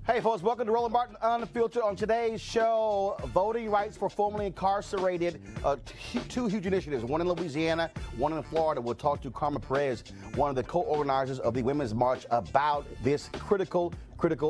Hey folks, welcome to Roland Martin Unfiltered. On today's show, voting rights for formerly incarcerated, two huge initiatives, one in Louisiana, one in Florida. We'll talk to Carmen Perez, one of the co-organizers of the Women's March, about this critical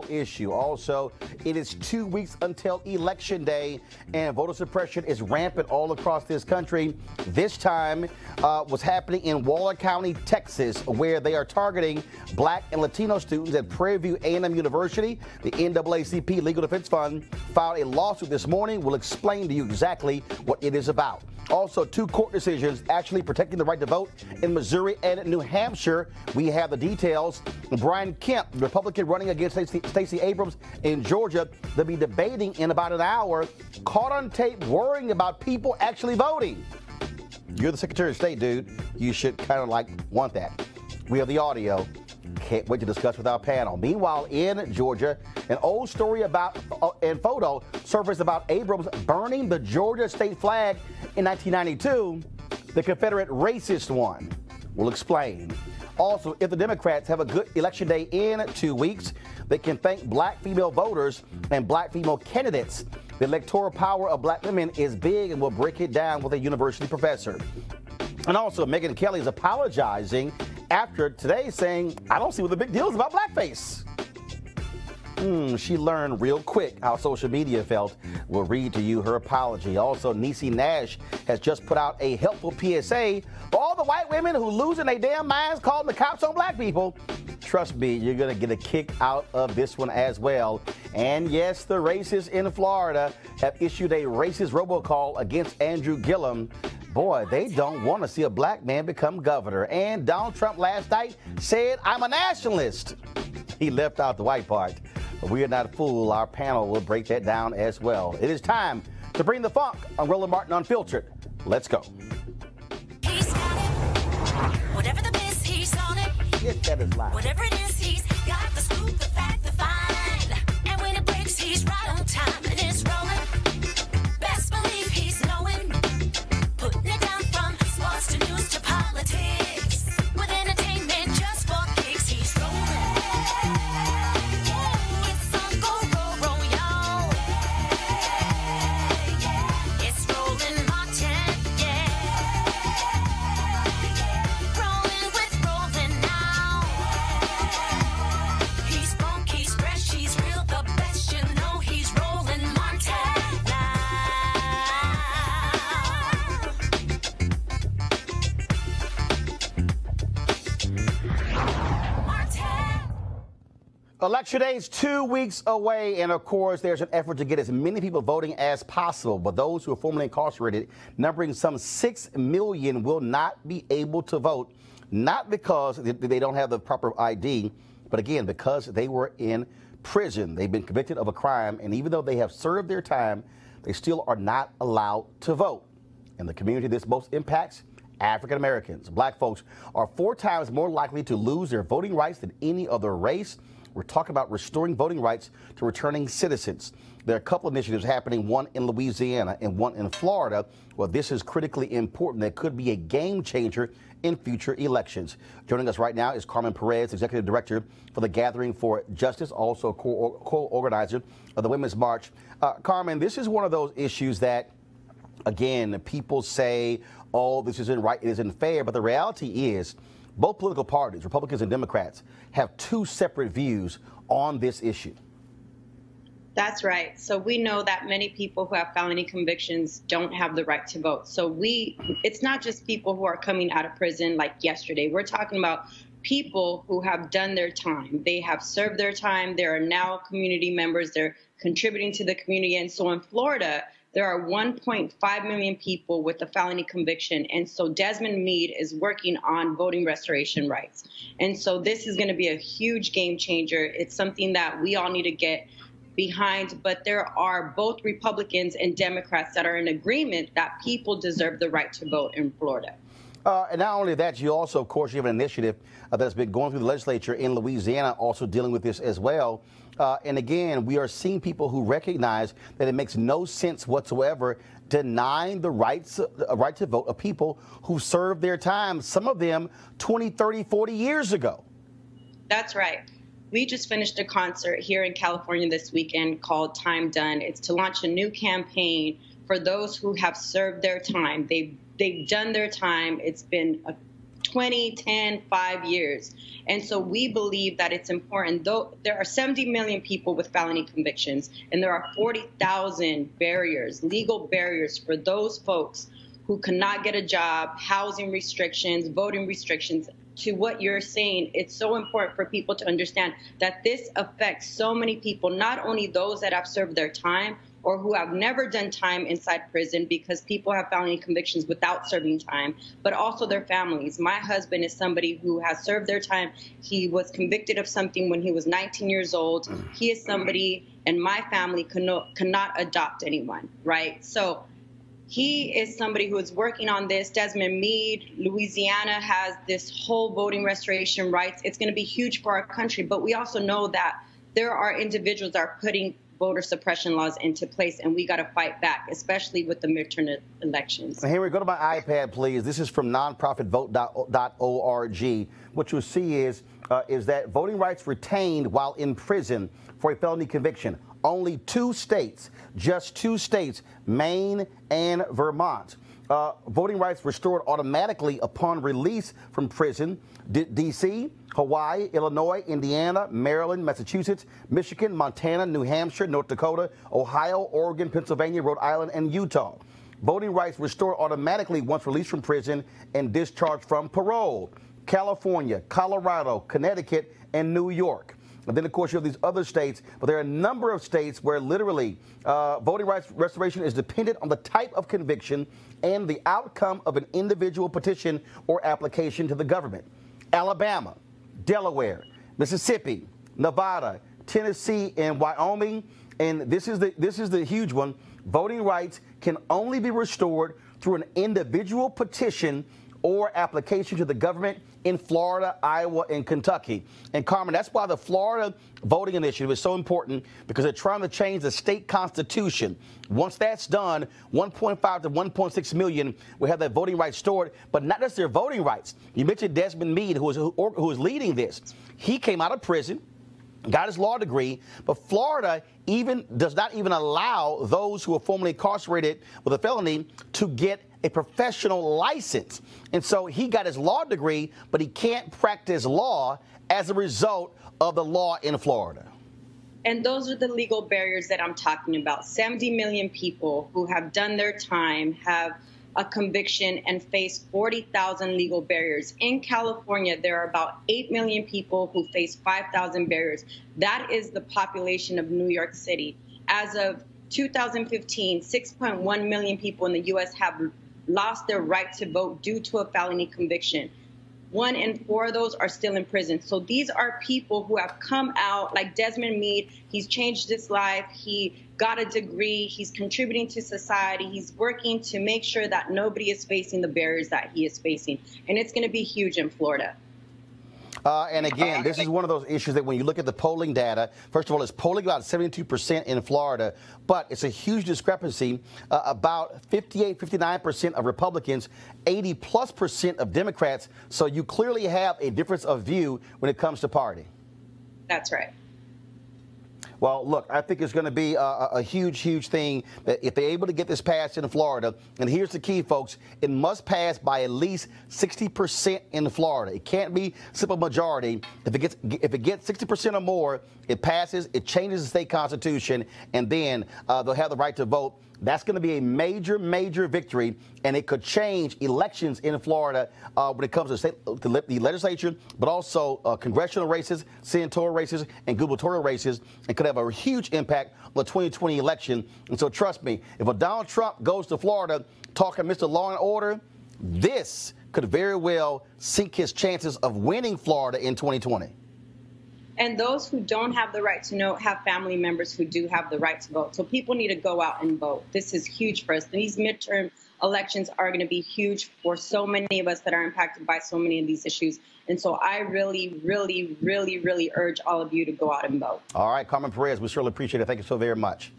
issue. Also, it is 2 weeks until Election Day, and voter suppression is rampant all across this country. This time was happening in Waller County, Texas, where they are targeting Black and Latino students at Prairie View A&M University. The NAACP Legal Defense Fund filed a lawsuit this morning. We'll explain to you exactly what it is about. Also, two court decisions actually protecting the right to vote in Missouri and New Hampshire. We have the details. Brian Kemp, Republican running against Stacey Abrams in Georgia. They'll be debating in about an hour, caught on tape worrying about people actually voting. You're the Secretary of State, dude. You should kind of want that. We have the audio. Can't wait to discuss with our panel. Meanwhile, in Georgia, an old story and photo surfaced about Abrams burning the Georgia state flag in 1992, the Confederate racist one. We'll explain. Also, if the Democrats have a good election day in 2 weeks, they can thank Black female voters and Black female candidates. The electoral power of Black women is big, and we'll break it down with a university professor. And also, Megyn Kelly is apologizing after today, saying, I don't see what the big deal is about blackface. She learned real quick how social media felt. We'll read to you her apology. Also, Niecy Nash has just put out a helpful PSA for all the white women who losing their damn minds calling the cops on Black people. Trust me, you're going to get a kick out of this one as well. And yes, the racists in Florida have issued a racist robocall against Andrew Gillum. Boy, they don't want to see a Black man become governor. And Donald Trump last night said, I'm a nationalist. He left out the white part. But we are not a fool. Our panel will break that down as well. It is time to bring the funk on Roland Martin Unfiltered. Let's go. He's got it. Whatever the biz, he's on it. Yes, that is live. Whatever it is, he's got the scoop, the fact, the find. And when it breaks, he's right on time and it's rolling. Best believe he's knowing. Putting it down from sports to news to politics. With entertainment just for kicks, he's rolling. It's on go, y'all. It's Roland Martin, yeah. Rolling with Roland now. He's funky, he's fresh, he's real, the best, you know he's Roland Martin now. Election Day is 2 weeks away, and of course, there's an effort to get as many people voting as possible. But those who are formerly incarcerated, numbering some 6 million, will not be able to vote, not because they don't have the proper ID, but again, because they were in prison. They've been convicted of a crime, and even though they have served their time, they still are not allowed to vote. And the community this most impacts, African Americans. Black folks are 4 times more likely to lose their voting rights than any other race. We're talking about restoring voting rights to returning citizens. There are a couple of initiatives happening, one in Louisiana and one in Florida. Well, this is critically important. That could be a game changer in future elections. Joining us right now is Carmen Perez, Executive Director for the Gathering for Justice, also co-organizer of the Women's March. Carmen, this is one of those issues that, again, people say, oh, this isn't right, it isn't fair, but the reality is both political parties, Republicans and Democrats, have two separate views on this issue. That's right. So we know that many people who have felony convictions don't have the right to vote. So it's not just people who are coming out of prison like yesterday. We're talking about people who have done their time. They have served their time. They are now community members. They're contributing to the community. And so in Florida, there are 1.5 million people with a felony conviction. And so Desmond Meade is working on voting restoration rights. And so this is going to be a huge game changer. It's something that we all need to get behind, but there are both Republicans and Democrats that are in agreement that people deserve the right to vote in Florida. And not only that, you also, of course, you have an initiative that's been going through the legislature in Louisiana, also dealing with this as well. And again, we are seeing people who recognize that it makes no sense whatsoever denying the right to vote of people who served their time, some of them 20, 30, 40 years ago. That's right. We just finished a concert here in California this weekend called Time Done. It's to launch a new campaign for those who have served their time. They've done their time. It's been 20, 10, 5 years. And so we believe that it's important. Though there are 70 million people with felony convictions, and there are 40,000 barriers, legal barriers for those folks who cannot get a job, housing restrictions, voting restrictions. To what you're saying, it's so important for people to understand that this affects so many people, not only those that have served their time or who have never done time inside prison, because people have felony convictions without serving time, but also their families. My husband is somebody who has served their time. He was convicted of something when he was 19 years old. He is somebody, and my family cannot adopt anyone, right? So he is somebody who is working on this. Desmond Meade, Louisiana has this whole voting restoration rights. It's going to be huge for our country, but we also know that there are individuals that are putting voter suppression laws into place, and we got to fight back, especially with the midterm elections. Henry, go to my iPad, please. This is from nonprofitvote.org. What you'll see is that voting rights retained while in prison for a felony conviction. Only two states, just two states, Maine and Vermont. Voting rights restored automatically upon release from prison. D.C., Hawaii, Illinois, Indiana, Maryland, Massachusetts, Michigan, Montana, New Hampshire, North Dakota, Ohio, Oregon, Pennsylvania, Rhode Island, and Utah. Voting rights restored automatically once released from prison and discharged from parole. California, Colorado, Connecticut, and New York. And then, of course, you have these other states, but there are a number of states where literally voting rights restoration is dependent on the type of conviction and the outcome of an individual petition or application to the government. Alabama, Delaware, Mississippi, Nevada, Tennessee, and Wyoming. And this is the huge one. Voting rights can only be restored through an individual petition or application to the government in Florida, Iowa, and Kentucky. And Carmen, that's why the Florida voting initiative is so important, because they're trying to change the state constitution. Once that's done, 1.5 to 1.6 million will have their voting rights stored, but not just their voting rights. You mentioned Desmond Meade, who is leading this. He came out of prison, got his law degree, but Florida does not even allow those who are formerly incarcerated with a felony to get a professional license. And so he got his law degree, but he can't practice law as a result of the law in Florida. And those are the legal barriers that I'm talking about. 70 million people who have done their time, have a conviction, and face 40,000 legal barriers. In California, there are about 8 million people who face 5,000 barriers. That is the population of New York City. As of 2015, 6.1 million people in the U.S. have lost their right to vote due to a felony conviction. 1 in 4 of those are still in prison. So these are people who have come out, like Desmond Meade. He's changed his life. He got a degree. He's contributing to society. He's working to make sure that nobody is facing the barriers that he is facing. And it's going to be huge in Florida. And again, this is one of those issues that when you look at the polling data, first of all, it's polling about 72% in Florida, but it's a huge discrepancy. About 58, 59% of Republicans, 80+% of Democrats. So you clearly have a difference of view when it comes to party. That's right. Well, look, I think it's going to be a huge, huge thing that if they're able to get this passed in Florida, and here's the key, folks, it must pass by at least 60% in Florida. It can't be simple majority. If it gets 60% or more, it passes, it changes the state constitution, and then they'll have the right to vote. That's going to be a major, major victory, and it could change elections in Florida when it comes to the legislature, but also congressional races, senatorial races, and gubernatorial races, and could have a huge impact on the 2020 election. And so trust me, if a Donald Trump goes to Florida talking Mr. Law and Order, this could very well sink his chances of winning Florida in 2020. And those who don't have the right to vote have family members who do have the right to vote. So people need to go out and vote. This is huge for us. These midterm elections are going to be huge for so many of us that are impacted by so many of these issues. And so I really, really, really, really urge all of you to go out and vote. All right, Carmen Perez, we certainly appreciate it. Thank you so very much.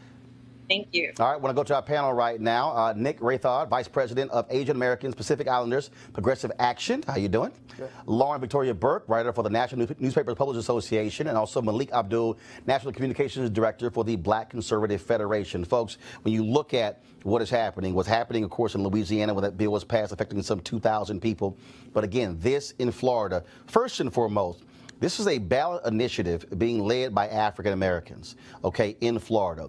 Thank you. All right, I want to go to our panel right now. Nick Rathod, Vice President of Asian Americans, Pacific Islanders, Progressive Action. How you doing? Good. Lauren Victoria Burke, writer for the National Newspapers Publishers Association, and also Malik Abdul, National Communications Director for the Black Conservative Federation. Folks, when you look at what is happening, what's happening, of course, in Louisiana when that bill was passed, affecting some 2,000 people. But again, this in Florida, first and foremost, this is a ballot initiative being led by African Americans, okay, in Florida.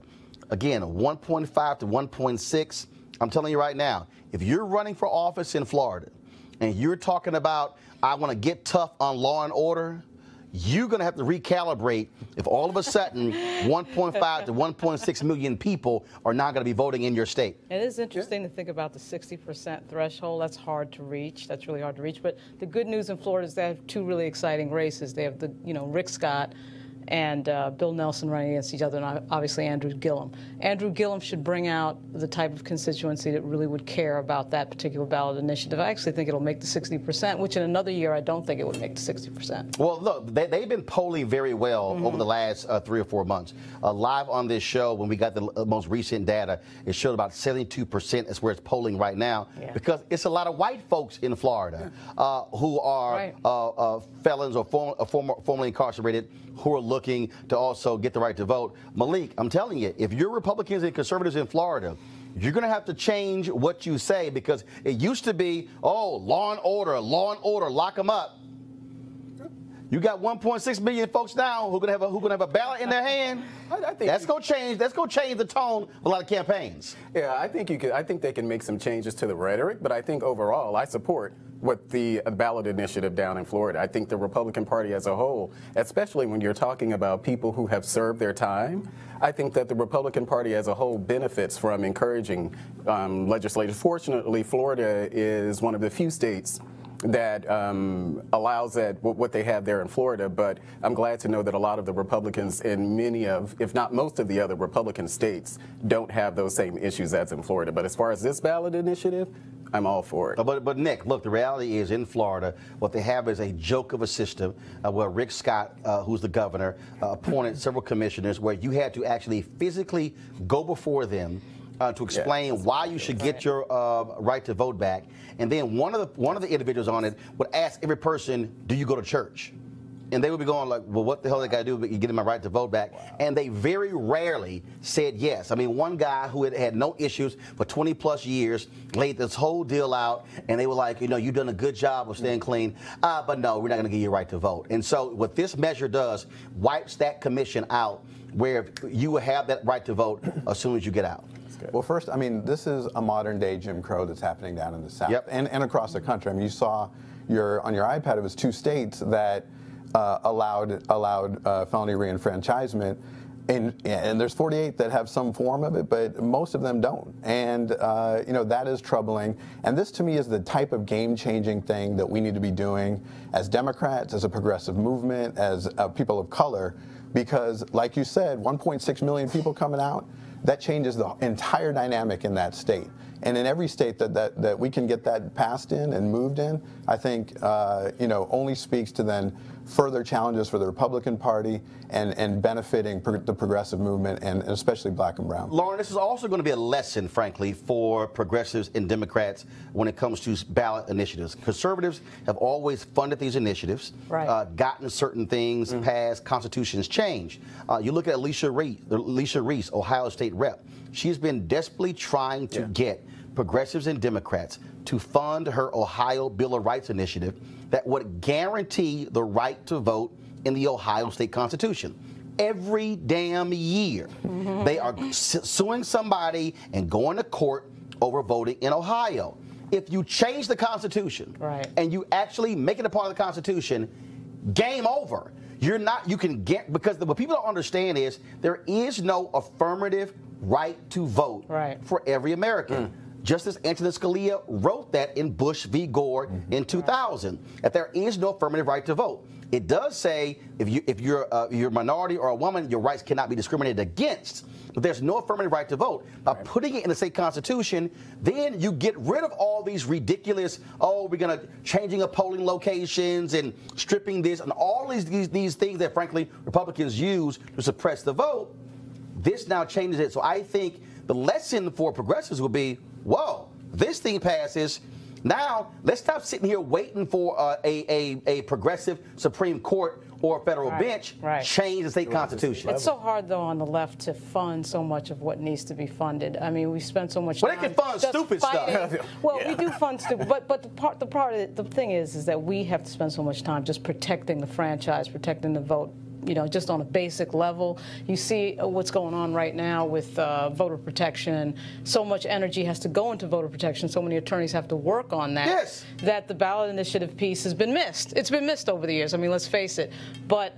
Again, 1.5 to 1.6. I'm telling you right now, if you're running for office in Florida and you're talking about, I want to get tough on law and order, you're going to have to recalibrate if all of a sudden 1.5 to 1.6 million people are not going to be voting in your state. It is interesting to think about the 60% threshold. That's hard to reach. That's really hard to reach. But the good news in Florida is they have two really exciting races. They have the, Rick Scott and Bill Nelson running against each other, and obviously Andrew Gillum. Andrew Gillum should bring out the type of constituency that really would care about that particular ballot initiative. I actually think it'll make the 60%, which in another year I don't think it would make the 60%. Well, look, they've been polling very well over the last 3 or 4 months. Live on this show, when we got the most recent data, it showed about 72% is where it's polling right now, because it's a lot of white folks in Florida who are felons or formerly incarcerated who are looking to also get the right to vote. Malik, I'm telling you, if you're Republicans and conservatives in Florida, you're going to have to change what you say, because it used to be, oh, law and order, lock them up. You got 1.6 million folks now who are going to have a ballot in their hand. I think that's going to change. That's going to change the tone of a lot of campaigns. Yeah, I think they can make some changes to the rhetoric, but I think overall, I support what the ballot initiative down in Florida. I think the Republican Party as a whole, especially when you're talking about people who have served their time, I think that the Republican Party as a whole benefits from encouraging legislators. Fortunately, Florida is one of the few states that allows that what they have there in Florida, but I'm glad to know that a lot of the Republicans in many of, if not most of the other Republican states don't have those same issues as in Florida. But as far as this ballot initiative, I'm all for it. But Nick, look, the reality is in Florida, what they have is a joke of a system where Rick Scott, who's the governor, appointed several commissioners where you had to actually physically go before them to explain why you should get your right to vote back. And then one of the individuals on it would ask every person, do you go to church? And they would be going like, well, what the hell they got to do to get my right to vote back? Wow. And they very rarely said yes. I mean, one guy who had no issues for 20 plus years laid this whole deal out, and they were like, you've done a good job of staying clean, but no, we're not going to give you a right to vote. And so what this measure does, wipes that commission out, where you will have that right to vote as soon as you get out. Well, first, I mean, this is a modern-day Jim Crow that's happening down in the South and across the country. I mean, you saw on your iPad, it was 2 states that allowed felony reenfranchisement, and there's 48 that have some form of it, but most of them don't. And that is troubling. And this, to me, is the type of game-changing thing that we need to be doing as Democrats, as a progressive movement, as people of color, because, like you said, 1.6 million people coming out. that changes the entire dynamic in that state. And in every state that we can get that passed in and moved in, I think only speaks to then further challenges for the Republican Party and benefiting the progressive movement and especially black and brown. Lauren, this is also going to be a lesson, frankly, for progressives and Democrats when it comes to ballot initiatives. Conservatives have always funded these initiatives, gotten certain things passed, constitutions changed. You look at Alicia Reese, Ohio State rep. She's been desperately trying to get progressives and Democrats to fund her Ohio Bill of Rights initiative that would guarantee the right to vote in the Ohio State Constitution. Every damn year, they are suing somebody and going to court over voting in Ohio. If you change the Constitution and you actually make it a part of the Constitution, game over. You can get, because what people don't understand is there is no affirmative right to vote for every American. Justice Antonin Scalia wrote that in Bush v. Gore in 2000, that there is no affirmative right to vote. It does say if you're a minority or a woman, your rights cannot be discriminated against, but there's no affirmative right to vote. By putting it in the state constitution, then you get rid of all these ridiculous, we're going to changing of polling locations and stripping this and all these things that, frankly, Republicans use to suppress the vote. This now changes it. So I think the lesson for progressives will be, whoa, this thing passes. Now, let's stop sitting here waiting for a progressive Supreme Court or a federal bench change the state constitution. It's so hard, though, on the left to fund so much of what needs to be funded. I mean, we spend so much time. But they can fund stupid stuff. Well, we do fund stupid, but the thing is that we have to spend so much time just protecting the franchise, protecting the vote. Just on a basic level. You see what's going on right now with voter protection. So much energy has to go into voter protection. So many attorneys have to work on that. That the ballot initiative piece has been missed. It's been missed over the years. I mean, let's face it. But,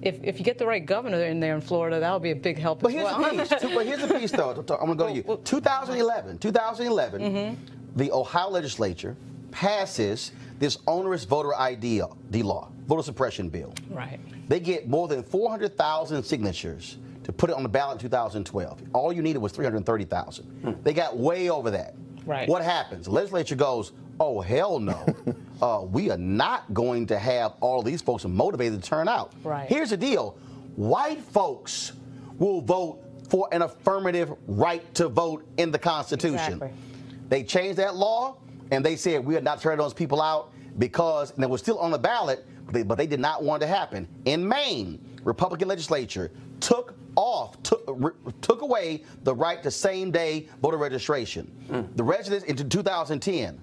if you get the right governor in there in Florida, that'll be a big help as well. But here's the piece, though. I'm going to go to you. 2011, the Ohio legislature passes this onerous voter ID law, voter suppression bill. They get more than 400,000 signatures to put it on the ballot in 2012. All you needed was 330,000. They got way over that. What happens? The legislature goes, oh, hell no. We are not going to have all these folks motivated to turn out. Here's the deal. White folks will vote for an affirmative right to vote in the Constitution. They changed that law, and they said we are not turning those people out because, and it was still on the ballot, but they did not want it to happen. In Maine, Republican legislature took away the right to same-day voter registration. The residents in 2010,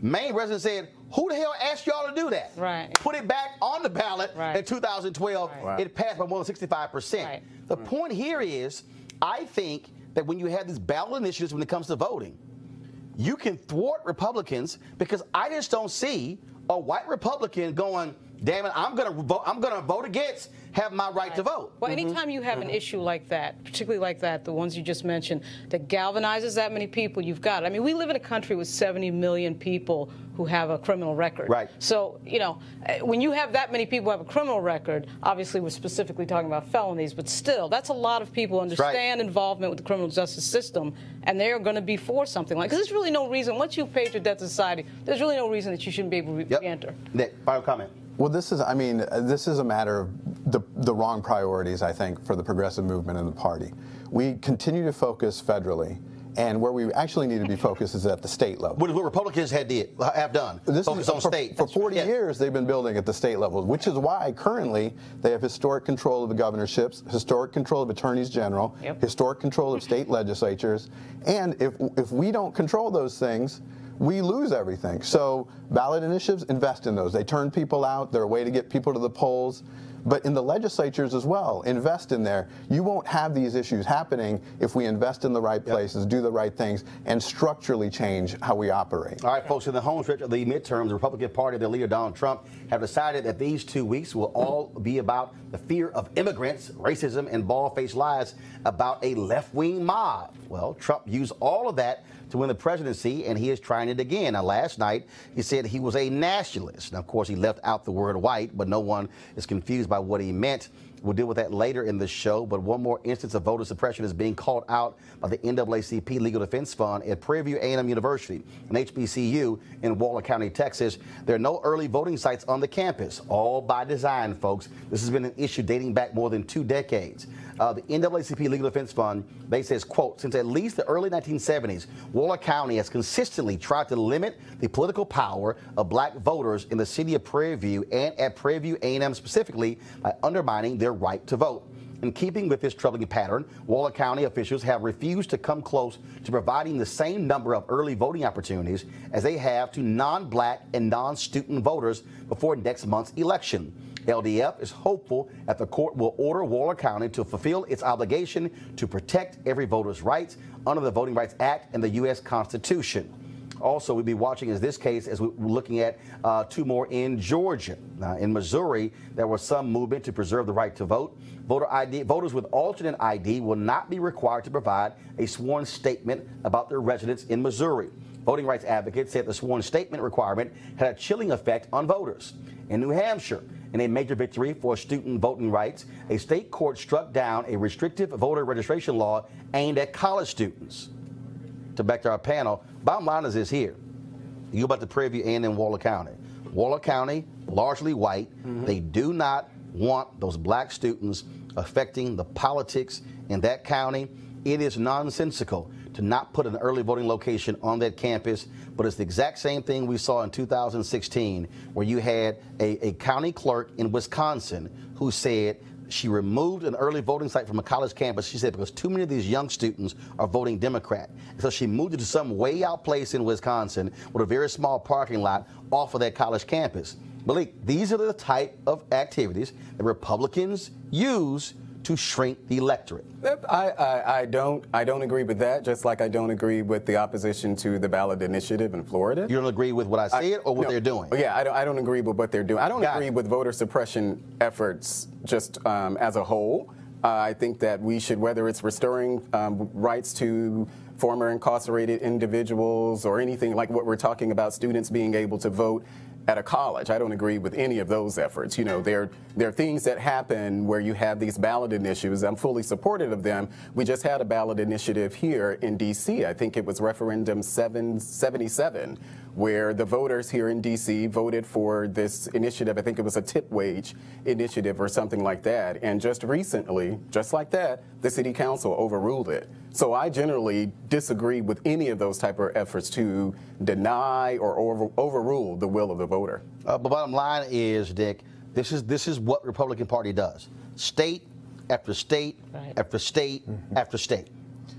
Maine residents said, who the hell asked y'all to do that? Put it back on the ballot in 2012. It passed by more than 65%. The point here is, I think that when you have these ballot initiatives when it comes to voting, you can thwart Republicans, because I just don't see a white Republican going, damn it, I'm going to vote against, have my right to vote. Well, anytime you have an issue like that, particularly like that, the ones you just mentioned, that galvanizes that many people, you've got it. I mean, we live in a country with 70 million people who have a criminal record. So, when you have that many people who have a criminal record, obviously we're specifically talking about felonies, but still, that's a lot of people who understand involvement with the criminal justice system, and they're going to be for something like, because there's really no reason, once you've paid your debt to society, there's really no reason that you shouldn't be able to re-enter. Nick, final comment. Well, this is a matter of the wrong priorities, I think, for the progressive movement and the party. We continue to focus federally, and where we actually need to be focused is at the state level. What Republicans have done. Focus on state. For 40 years, they've been building at the state level, which is why currently they have historic control of the governorships, historic control of attorneys general, historic control of state legislatures, and if we don't control those things, we lose everything. So ballot initiatives, invest in those. They turn people out. They're a way to get people to the polls. But in the legislatures as well, invest in there. You won't have these issues happening if we invest in the right places, do the right things, and structurally change how we operate. All right, folks, in the home stretch of the midterms, the Republican Party, their leader Donald Trump, have decided that these 2 weeks will all be about the fear of immigrants, racism, and bald-faced lies about a left-wing mob. Well, Trump used all of that to win the presidency, and he is trying it again. Now, last night, he said he was a nationalist. Now, of course, he left out the word white, but no one is confused by what he meant. We'll deal with that later in the show, but one more instance of voter suppression is being called out by the NAACP Legal Defense Fund at Prairie View A&M University, an HBCU in Waller County, Texas. There are no early voting sites on the campus, all by design, folks. This has been an issue dating back more than 2 decades. The NAACP Legal Defense Fund, they says, quote, since at least the early 1970s, Waller County has consistently tried to limit the political power of black voters in the city of Prairie View and at Prairie View A&M specifically by undermining their right to vote. In keeping with this troubling pattern, Waller County officials have refused to come close to providing the same number of early voting opportunities as they have to non-black and non-student voters before next month's election. LDF is hopeful that the court will order Waller County to fulfill its obligation to protect every voter's rights under the Voting Rights Act and the U.S. Constitution. Also, we'll be watching as this case as we're looking at 2 more in Georgia. In Missouri, there was some movement to preserve the right to vote. Voters with alternate ID will not be required to provide a sworn statement about their residence in Missouri. Voting rights advocates said the sworn statement requirement had a chilling effect on voters. In New Hampshire, in a major victory for student voting rights, a state court struck down a restrictive voter registration law aimed at college students. To back to our panel, bottom line is this here. You go about to Prairie View and in Waller County. Waller County, largely white. They do not want those black students affecting the politics in that county. It is nonsensical to not put an early voting location on that campus, but it's the exact same thing we saw in 2016, where you had a county clerk in Wisconsin who said she removed an early voting site from a college campus, she said, because too many of these young students are voting Democrat. And so she moved it to some way out place in Wisconsin with a very small parking lot off of that college campus. Malik, these are the type of activities that Republicans use to shrink the electorate. I don't agree with that, just like I don't agree with the opposition to the ballot initiative in Florida. You don't agree with what I said or what they're doing? Yeah, I don't agree with what they're doing. I don't agree with voter suppression efforts just as a whole. I think that we should, whether it's restoring rights to former incarcerated individuals or anything like what we're talking about, students being able to vote at a college. I don't agree with any of those efforts. You know, there are things that happen where you have these ballot initiatives. I'm fully supportive of them. We just had a ballot initiative here in D.C. I think it was referendum 777, where the voters here in D.C. voted for this initiative. I think it was a tip wage initiative or something like that. And just recently, just like that, the city council overruled it. So I generally disagree with any of those type of efforts to deny or overrule the will of the voter. The bottom line is, Dick, this is what the Republican Party does. State after state after state after state.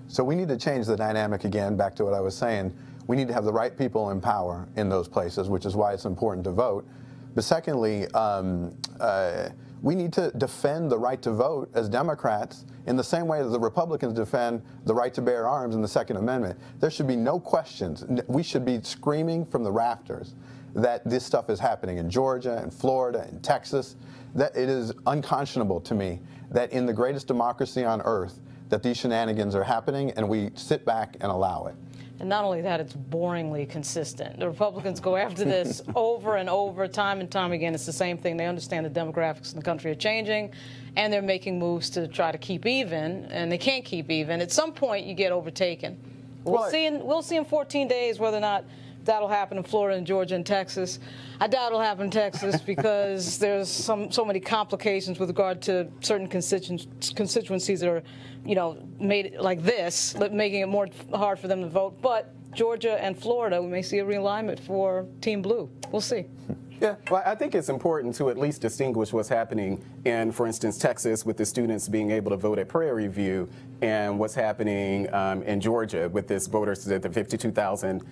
So we need to change the dynamic again, back to what I was saying. We need to have the right people in power in those places, which is why it's important to vote. But secondly, we need to defend the right to vote as Democrats in the same way that the Republicans defend the right to bear arms in the Second Amendment. There should be no questions. We should be screaming from the rafters that this stuff is happening in Georgia and Florida and Texas. That it is unconscionable to me that in the greatest democracy on earth that these shenanigans are happening and we sit back and allow it. And not only that, it's boringly consistent. The Republicans go after this over and over, time and time again. It's the same thing. They understand the demographics in the country are changing, and they're making moves to try to keep even, and they can't keep even. At some point, you get overtaken. We'll see in 14 days whether or not that'll happen in Florida and Georgia and Texas. I doubt it'll happen in Texas because there's so many complications with regard to certain constituencies that are, you know, made like this, making it more hard for them to vote. But Georgia and Florida, we may see a realignment for Team Blue. We'll see. Yeah, well, I think it's important to at least distinguish what's happening in, for instance, Texas with the students being able to vote at Prairie View and what's happening in Georgia with this voters, the 52,000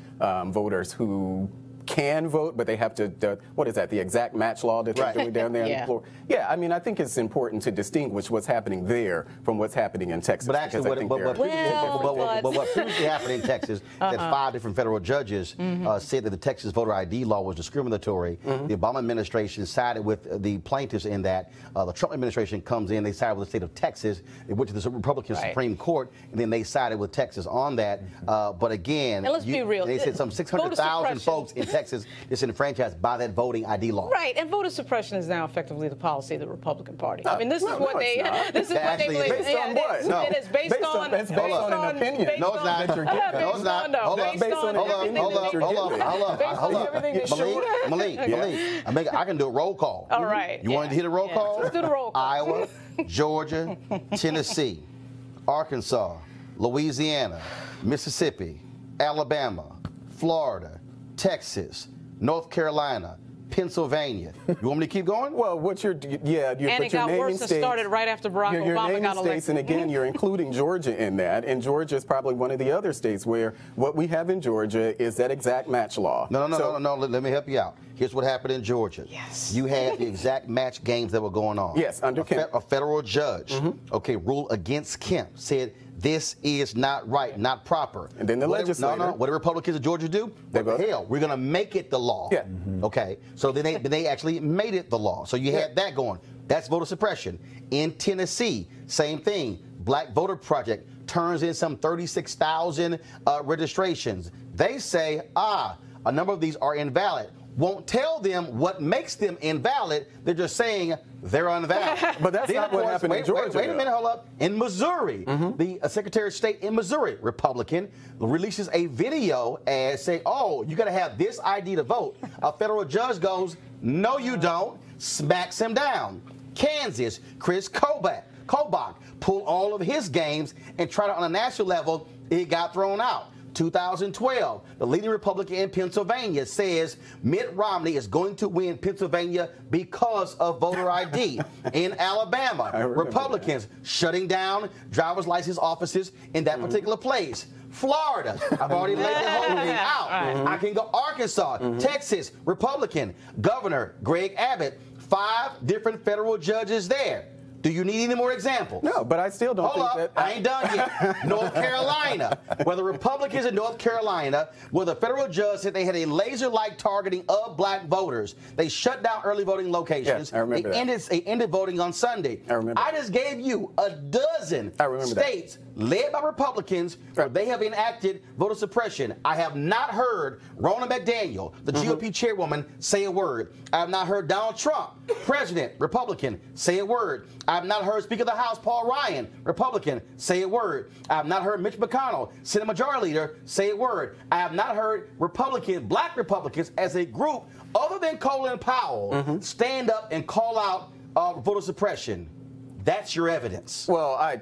voters who can vote, but they have to, what is that, the exact match law that they're doing down there on the floor? Yeah, I mean, I think it's important to distinguish what's happening there from what's happening in Texas. But actually, what previously happened in Texas, that 5 different federal judges said that the Texas voter ID law was discriminatory. The Obama administration sided with the plaintiffs in that. The Trump administration comes in, they sided with the state of Texas. It went to the Republican Supreme Court, and then they sided with Texas on that. But again, and let's be real. They said some 600,000 folks in Texas disenfranchised by that voting ID law. Right, and voter suppression is now effectively the policy of the Republican Party. I mean, this is what they believe. Based on what? No. It is based on an opinion. No, it's not. No, it's not. Hold up. Malik, I can do a roll call. All right. You want to hit a roll call? Let's do the roll call. Iowa, Georgia, Tennessee, Arkansas, Louisiana, Mississippi, Alabama, Florida, Texas, North Carolina, Pennsylvania. You want me to keep going? Well, and it got worse and started right after Barack Obama got elected. And again, you're including Georgia in that, and Georgia is probably one of the other states where what we have in Georgia is that exact match law. No. Let me help you out. Here's what happened in Georgia. Yes. You had the exact match games that were going on. Yes, under Kemp. A federal judge, ruled against Kemp, said this is not right, not proper. And then the legislature. What do Republicans in Georgia do? What the hell? We're going to make it the law. Yeah. Okay. So then they actually made it the law. So you had that going. That's voter suppression. In Tennessee, same thing. Black Voter Project turns in some 36,000 registrations. They say, a number of these are invalid. Won't tell them what makes them invalid. They're just saying they're invalid. But that's not what happened in Georgia. Wait a minute, hold up. In Missouri, the Secretary of State in Missouri, Republican, releases a video and say, you got to have this ID to vote. A federal judge goes, no, you don't, smacks him down. Kansas, Chris Kobach pulled all of his games and tried it on a national level. It got thrown out. 2012, the leading Republican in Pennsylvania says Mitt Romney is going to win Pennsylvania because of voter ID. In Alabama, Republicans shutting down driver's license offices in that particular place. Florida, I've already laid the whole thing out. I can go Arkansas, Texas, Republican, Governor Greg Abbott, 5 different federal judges there. Do you need any more examples? No, but I still don't think that. I ain't done yet. North Carolina, where the Republicans in North Carolina, where the federal judge said they had a laser-like targeting of black voters. They shut down early voting locations. Yes, I remember that. They ended voting on Sunday. I remember. I just gave you a dozen states led by Republicans where they have enacted voter suppression. I have not heard Ronna McDaniel, the GOP chairwoman, say a word. I have not heard Donald Trump, president, Republican, say a word. I have not heard Speaker of the House Paul Ryan, Republican, say a word. I have not heard Mitch McConnell, Senate Majority Leader, say a word. I have not heard black Republicans as a group, other than Colin Powell, stand up and call out voter suppression. That's your evidence. Well, I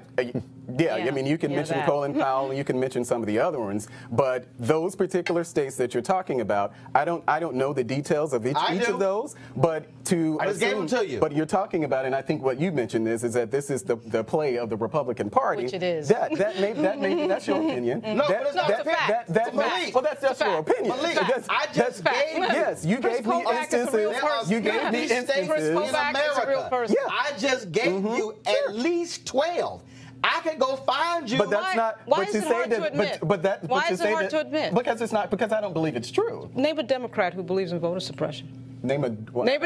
mean, you can mention Colin Powell, and you can mention some of the other ones, but those particular states that you're talking about, I don't know the details of each of those, but I just gave them to you. But you're talking about, and I think what you mentioned is that this is the play of the Republican Party. Which it is. That's your opinion. No, but it's not a fact. Well, that's just your opinion. I just gave you. Yes, you gave me instances. You gave me instances in America. I just gave you at least 12. I can go find you. But that's not. Why is it hard to admit? Why is it hard to admit? Because it's not. Because I don't believe it's true. Name a Democrat who believes in voter suppression. Name a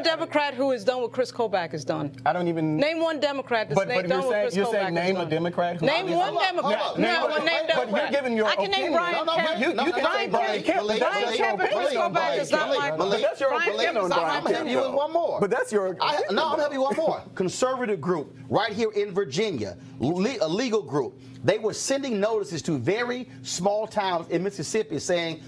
Democrat who is done what Chris Kobach has done. I don't even. Name one Democrat that's done what Chris Kobach has done. You're saying name a Democrat who. Name one Democrat. Name Democrat. But you're giving your opinion. I can name Brian Kemp. You can say Brian Kemp. Brian Kemp and Chris Kobach is not like. But that's your opinion on Brian Kemp. I'm helping you with one more. But that's your. No, I'm helping you one more. Conservative group right here in Virginia, a legal group. They were sending notices to very small towns in Mississippi saying,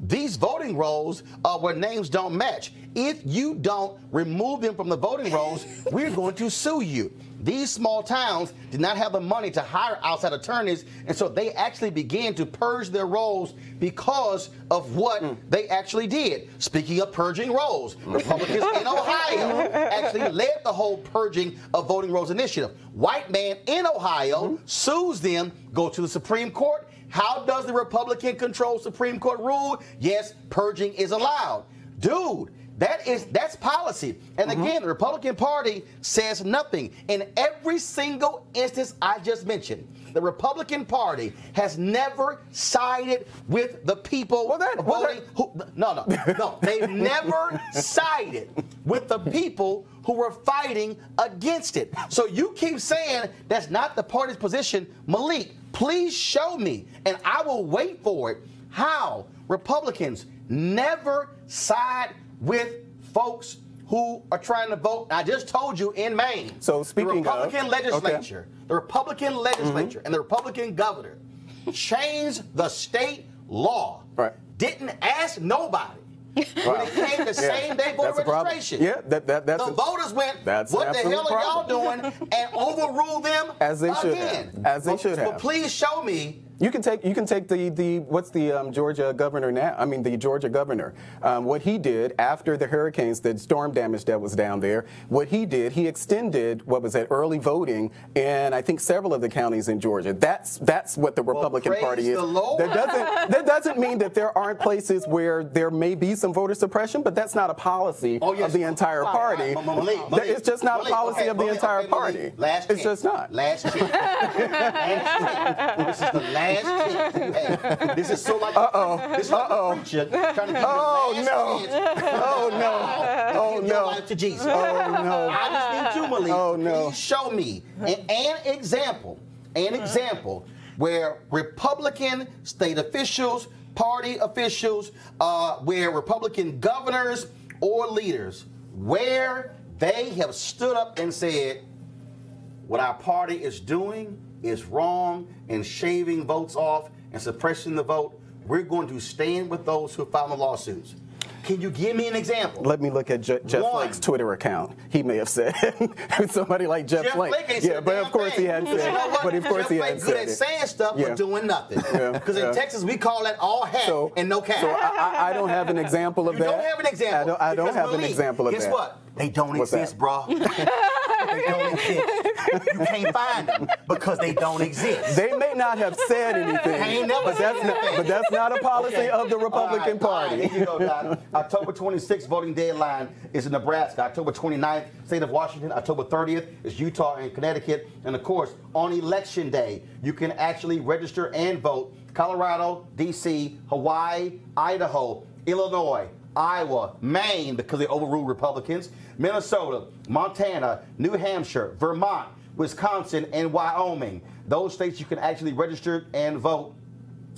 these voting rolls where names don't match. If you don't remove them from the voting rolls, we're going to sue you. these small towns did not have the money to hire outside attorneys, and so they actually began to purge their rolls because of what they actually did. Speaking of purging rolls, Republicans in Ohio actually led the whole purging of voting rolls initiative. White man in Ohio sues them, go to the Supreme Court. How does the Republican-controlled Supreme Court rule? Yes, purging is allowed. Dude, that's policy. And again, the Republican Party says nothing. In every single instance I just mentioned, the Republican Party has never sided with the people voting. No. They've never sided with the people who were fighting against it. So you keep saying that's not the party's position. Malik, please show me, and I will wait for it, how Republicans never side with folks who are trying to vote. I just told you in Maine. So speaking the Republican legislature, the Republican legislature and the Republican governor changed the state law. Right. Didn't ask nobody. When it came to same-day voter registration, the voters went, what the hell are y'all doing, and overruled them as they should again. have. As they should have. But please show me. You can take the what's the Georgia governor now? I mean the Georgia governor. What he did after the hurricanes, the storm damage that was down there. What he did, he extended what was that early voting in I think several of the counties in Georgia. That's what the Republican Party is. That doesn't mean that there aren't places where there may be some voter suppression, but that's not a policy of the entire party. It's just not a policy of the entire party. It's just not. Last chance. This is the last chance you have. This is so like this is like a preacher trying to give you the last chance. Give your life to Jesus. I just need you, Malik. Please show me an example where Republican state officials, party officials, where Republican governors or leaders, where they have stood up and said, what our party is doing is wrong and shaving votes off and suppressing the vote. We're going to stand with those who filed the lawsuits. Can you give me an example? Let me look at Jeff Flake's Twitter account. He may have said somebody like Jeff Flake. Yeah, but of course he hadn't said it. But of course he hadn't said it. Good at saying stuff but doing nothing. Because in Texas we call that all hat and no cap. So I don't have an example of that. You don't have an example. I don't have an example of that. Guess what? They don't exist, bro. They don't exist. You can't find them because they don't exist. They may not have said anything, but that's not a policy of the Republican Party. Here you go, Doc. October 26th voting deadline is in Nebraska. October 29th, state of Washington. October 30th is Utah and Connecticut. And of course, on Election Day, you can actually register and vote. Colorado, D.C., Hawaii, Idaho, Illinois, Iowa, Maine, because they overruled Republicans, Minnesota, Montana, New Hampshire, Vermont, Wisconsin, and Wyoming. Those states you can actually register and vote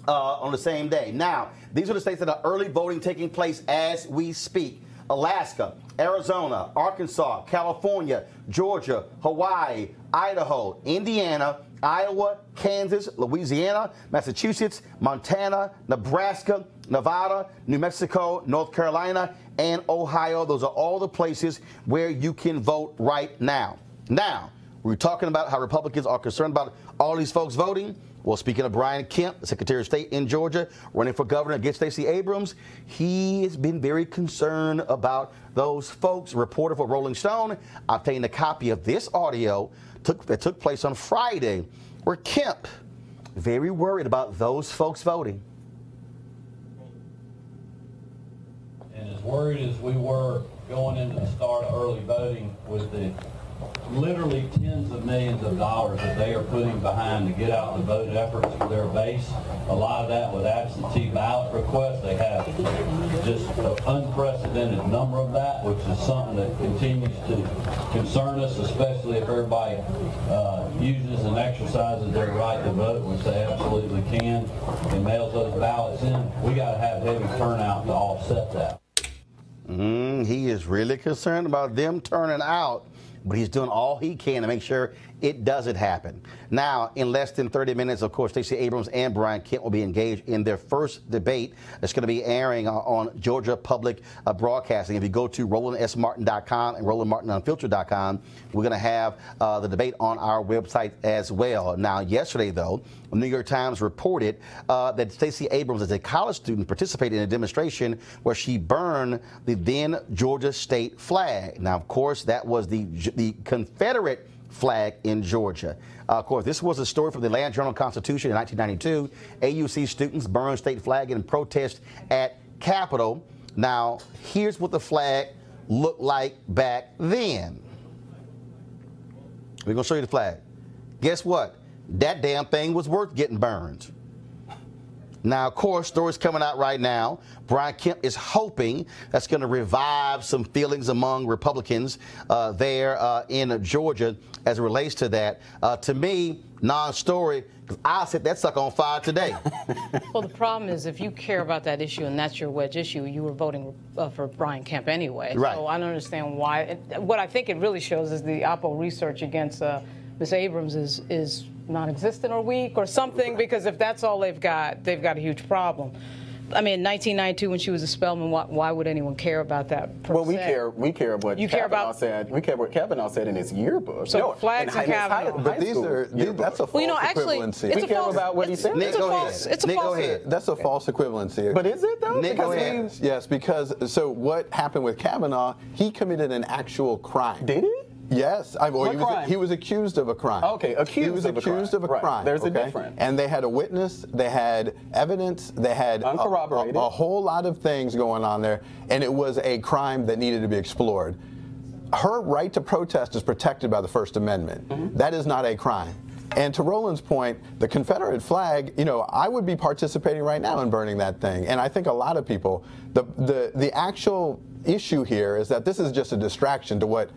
on the same day. Now, these are the states that are early voting taking place as we speak. Alaska, Arizona, Arkansas, California, Georgia, Hawaii, Idaho, Indiana, Iowa, Kansas, Louisiana, Massachusetts, Montana, Nebraska, Nevada, New Mexico, North Carolina, and Ohio. Those are all the places where you can vote right now. Now, we're talking about how Republicans are concerned about all these folks voting. Well, speaking of Brian Kemp, the Secretary of State in Georgia, running for governor against Stacey Abrams, he has been very concerned about those folks. A reporter for Rolling Stone obtained a copy of this audio that took place on Friday, where Kemp very worried about those folks voting. And as worried as we were going into the start of early voting with the literally tens of millions of dollars that they are putting behind to get out the vote efforts for their base, a lot of that with absentee ballot requests. They have just an unprecedented number of that, which is something that continues to concern us, especially if everybody uses and exercises their right to vote, which they absolutely can, and mails those ballots in. We got to have heavy turnout to offset that. He is really concerned about them turning out. but he's doing all he can to make sure it doesn't happen. Now, in less than 30 minutes, of course, Stacey Abrams and Brian Kemp will be engaged in their first debate that's going to be airing on Georgia Public Broadcasting. If you go to RolandSMartin.com and RolandMartinUnfiltered.com, we're going to have the debate on our website as well. Now, yesterday, though, the New York Times reported that Stacey Abrams, as a college student, participated in a demonstration where she burned the then Georgia state flag. Now, of course, that was the Confederate flag in Georgia. Of course, this was a story from the Atlanta Journal-Constitution in 1992. AUC students burned state flag in protest at Capitol. Now, here's what the flag looked like back then. We're going to show you the flag. Guess what? That damn thing was worth getting burned. Now, of course, stories coming out right now. Brian Kemp is hoping that's going to revive some feelings among Republicans there in Georgia as it relates to that. To me, non-story, because I set that sucker on fire today. Well, the problem is if you care about that issue and that's your wedge issue, you were voting for Brian Kemp anyway. Right. So I don't understand why. What I think it really shows is the Oppo research against Ms. Abrams is non-existent or weak or something, because if that's all they've got a huge problem. I mean, in 1992, when she was a Spelman, why would anyone care about that? Well, we care what Kavanaugh said. We care what Kavanaugh said in his yearbook. So flags and Kavanaugh. But that's a false equivalency. We care about what he said. Nick, go ahead. That's a false equivalency. But is it though? Nick, go ahead. Yes, because so what happened with Kavanaugh? He committed an actual crime. Did he? Yes, he was accused of a crime. Okay, he was accused of a crime. Right. There's a difference. And they had a witness, they had evidence, they had uncorroborated. A whole lot of things going on there, and it was a crime that needed to be explored. Her right to protest is protected by the First Amendment. Mm-hmm. That is not a crime. And to Roland's point, the Confederate flag, I would be participating right now in burning that thing. And I think a lot of people, the actual issue here is that this is just a distraction to what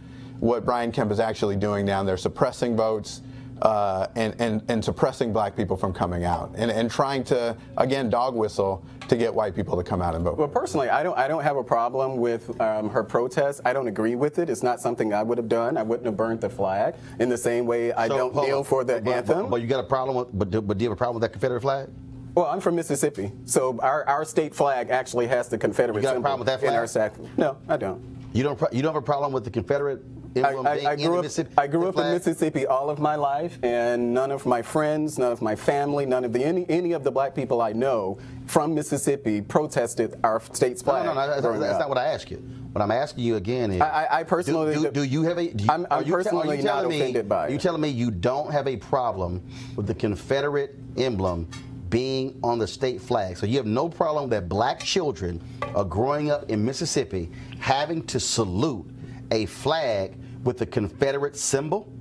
Brian Kemp is actually doing down there, suppressing votes and suppressing black people from coming out and trying to, again, dog whistle to get white people to come out and vote. Well, personally, I don't have a problem with her protest. I don't agree with it. It's not something I would have done. I wouldn't have burnt the flag in the same way I don't kneel for the anthem. But you got a problem with, but do you have a problem with that Confederate flag? Well, I'm from Mississippi, so our state flag actually has the Confederate symbol. You got a problem with that flag? In our sack. No, I don't. You don't have a problem with the Confederate emblem I grew up in Mississippi all of my life, and none of my friends, none of my family, none of any of the black people I know from Mississippi protested our state's flag. No, that's not what I asked you. What I'm asking you again is, I personally do you have a? I'm personally not offended by it. You telling me you don't have a problem with the Confederate emblem being on the state flag? So you have no problem that black children are growing up in Mississippi having to salute a flag with the Confederate symbol?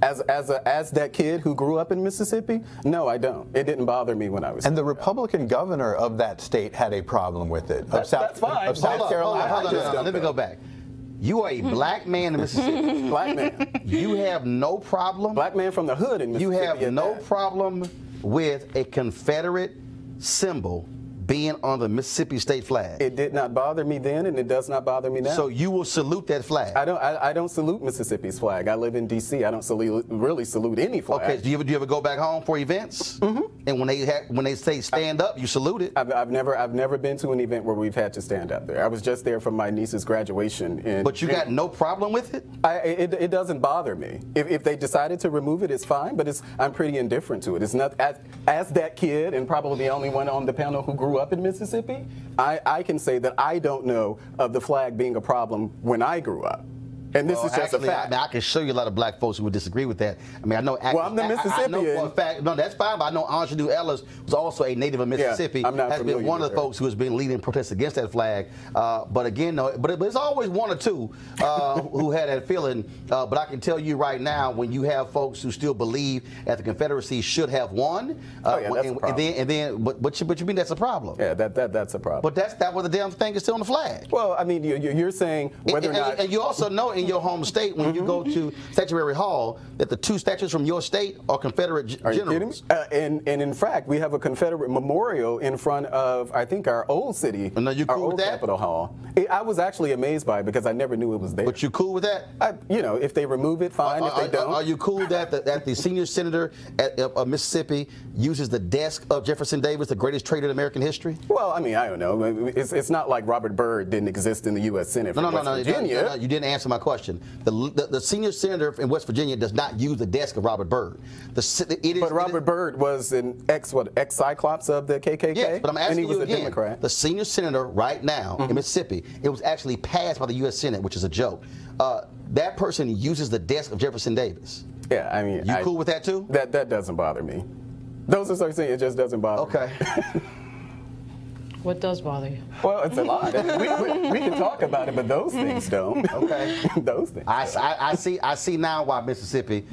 As that kid who grew up in Mississippi, no, I don't. It didn't bother me when I was. And the Republican governor of that state had a problem with it. That's fine. Of South Carolina. Hold on. Let me go back. You are a black man in Mississippi. Black man. You have no problem. Black man from the hood in Mississippi. You have no problem with a Confederate symbol being on the Mississippi state flag. It did not bother me then, and it does not bother me now. So you will salute that flag? I don't salute Mississippi's flag. I live in D.C. I don't really salute any flag. Okay. Do you ever go back home for events? Mm-hmm. And when they say stand up, you salute it? I've never been to an event where we've had to stand up there. I was just there for my niece's graduation. But you got no problem with it? It doesn't bother me. If they decided to remove it, it's fine. But I'm pretty indifferent to it. It's not as that kid, and probably the only one on the panel who grew up in Mississippi, I can say that I don't know of the flag being a problem when I grew up. And this is just a fact. I can show you a lot of black folks who would disagree with that. I mean, I know. Well, I'm the Mississippian. I know for a fact. No, that's fine. But I know Angelou Ellis was also a native of Mississippi. Yeah, I'm not has been one of the folks who has been leading protests against that flag. But again, no. But it's always one or two who had that feeling. But I can tell you right now, when you have folks who still believe that the Confederacy should have won, that's a problem. But you mean that's a problem? Yeah, that's a problem. But that's not what the damn thing is still on the flag. Well, I mean, you're saying whether or not. And you also know. in your home state, when you go to Statuary Hall, that the 2 statues from your state are Confederate generals. Are you kidding me? And in fact, we have a Confederate memorial in front of, I think, our old city, And are you our cool old with that? Capitol Hall. I was actually amazed by it because I never knew it was there. But you cool with that? You know, if they remove it, fine. If they don't. Are you cool that the senior senator of Mississippi uses the desk of Jefferson Davis, the greatest traitor in American history? Well, I mean, I don't know. It's not like Robert Byrd didn't exist in the U.S. Senate from West Virginia. No, you didn't answer my question. The senior senator in West Virginia does not use the desk of Robert Byrd. But Robert Byrd was an ex-Cyclops of the KKK? Yes, but I'm asking and he was you a again, Democrat. the senior senator right now in Mississippi, it was actually passed by the U.S. Senate, which is a joke. That person uses the desk of Jefferson Davis. Yeah, I mean... You cool with that too? That doesn't bother me. Those are certain things, it just doesn't bother me. Okay. What does bother you? Well, it's a lot. we can talk about it, but those things don't. Okay. Those things. I see now why Mississippi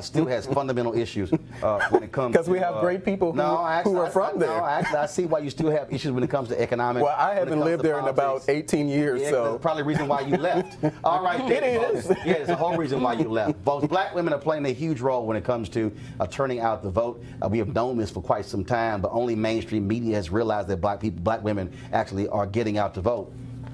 still has fundamental issues when it comes to... Because we have great people who are from there. No, actually, I see why you still have issues when it comes to economics. Well, I haven't lived there in about 18 years, yeah, so... That's probably the reason why you left. All right. It is. Yeah, it's the whole reason why you left. Both black women are playing a huge role when it comes to turning out the vote. We have known this for quite some time, but only mainstream media has realized that black women actually are getting out to vote.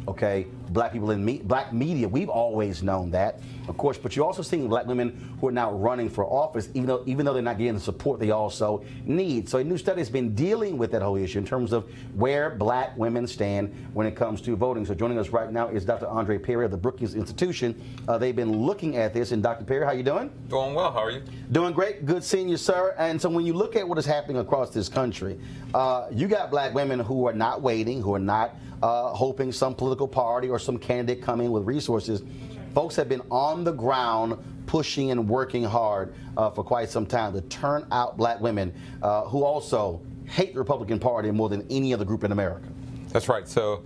Okay, black people in black media, we've always known that, of course, but you're also seeing black women who are now running for office, even though they're not getting the support they also need. So a new study has been dealing with that whole issue in terms of where black women stand when it comes to voting. So joining us right now is Dr. Andre Perez of the Brookings Institution. They've been looking at this. And Dr. Perez, how you doing? Doing well. How are you? Doing great. Good seeing you, sir. And so when you look at what is happening across this country, you got black women who are not waiting, who are not hoping some political party or some candidate come in with resources. Folks have been on the ground pushing and working hard for quite some time to turn out black women who also hate the Republican Party more than any other group in America. That's right. So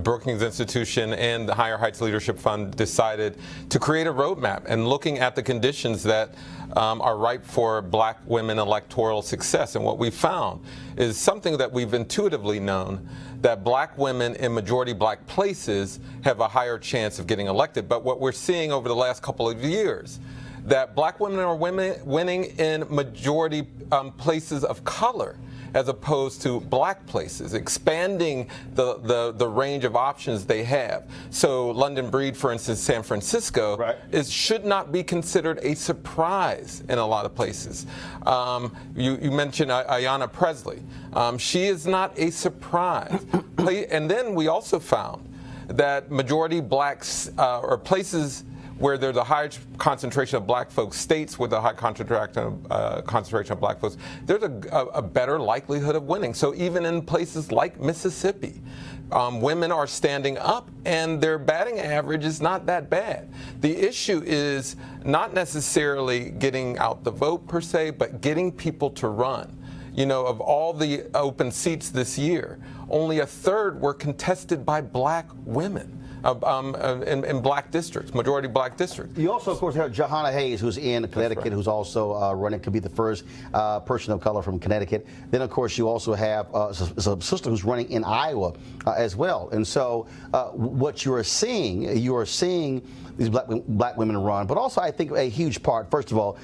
Brookings Institution and the Higher Heights Leadership Fund decided to create a roadmap and looking at the conditions that are ripe for black women electoral success. And what we found is something that we've intuitively known, that black women in majority black places have a higher chance of getting elected. But what we're seeing over the last couple of years, that black women are winning in majority places of color, as opposed to black places, expanding the range of options they have. So London Breed, for instance, San Francisco, right, should not be considered a surprise in a lot of places. You mentioned Ayanna Presley. She is not a surprise. And then we also found that majority blacks or places where there's a high concentration of black folks, states with a high concentration of black folks, there's a better likelihood of winning. So even in places like Mississippi, women are standing up and their batting average is not that bad. The issue is not necessarily getting out the vote per se, but getting people to run. You know, of all the open seats this year, only a third were contested by black women. In black districts, majority black districts. You also, of course, have Jahana Hayes, who's in Connecticut, who's also running, could be the first person of color from Connecticut. Then, of course, you also have a sister who's running in Iowa as well. And so what you are seeing these black women run, but also I think a huge part, first of all,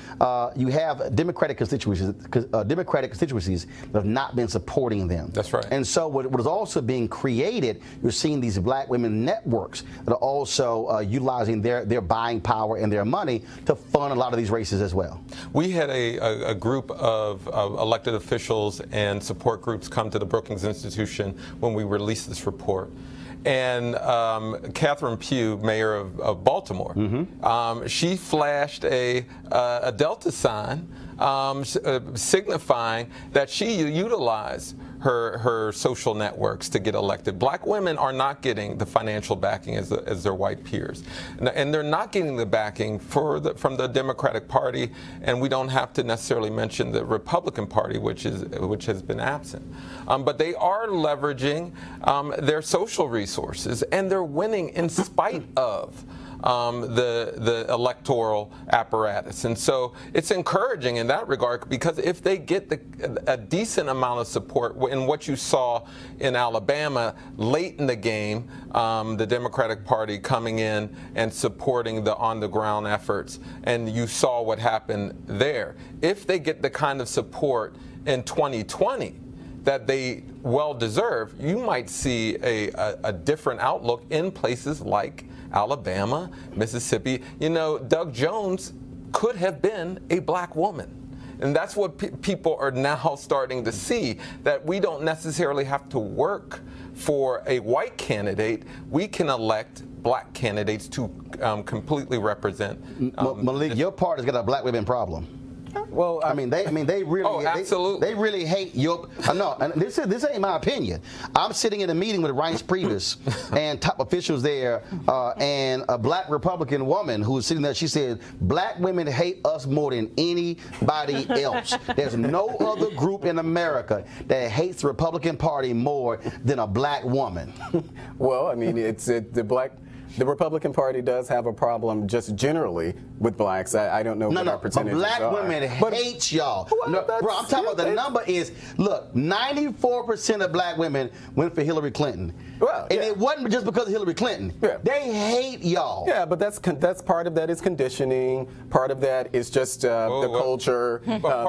you have Democratic constituencies that have not been supporting them. That's right. And so what is also being created, you're seeing these black women networks that are also utilizing their buying power and their money to fund a lot of these races as well. We had a group of elected officials and support groups come to the Brookings Institution when we released this report. And Catherine Pugh, mayor of Baltimore, she flashed a Delta sign signifying that she utilized her social networks to get elected. Black women are not getting the financial backing as their white peers, and they're not getting the backing from the Democratic Party, and we don't have to necessarily mention the Republican Party, which has been absent. But they are leveraging their social resources, and they're winning in spite of the electoral apparatus. And so it's encouraging in that regard, because if they get a decent amount of support, in what you saw in Alabama late in the game, the Democratic Party coming in and supporting the on-the-ground efforts, and you saw what happened there. If they get the kind of support in 2020 that they well deserve, you might see a different outlook in places like Alabama, Mississippi. You know, Doug Jones could have been a black woman. And that's what people are now starting to see, that we don't necessarily have to work for a white candidate. We can elect black candidates to completely represent. Malik, your party's got a black women problem. Well, I mean, they really, oh, absolutely. They really hate your. No, and this ain't my opinion. I'm sitting in a meeting with Reince Priebus and top officials there, and a black Republican woman who was sitting there. She said, "Black women hate us more than anybody else. There's no other group in America that hates the Republican Party more than a black woman." Well, I mean, the Republican Party does have a problem just generally with blacks. I don't know what our percentages but black are. women hate y'all. Well, no, bro, I'm talking about the number is, look, 94% of black women went for Hillary Clinton. Well, and it wasn't just because of Hillary Clinton. Yeah. They hate y'all. Yeah, but that's part of that is conditioning. Part of that is just the culture. But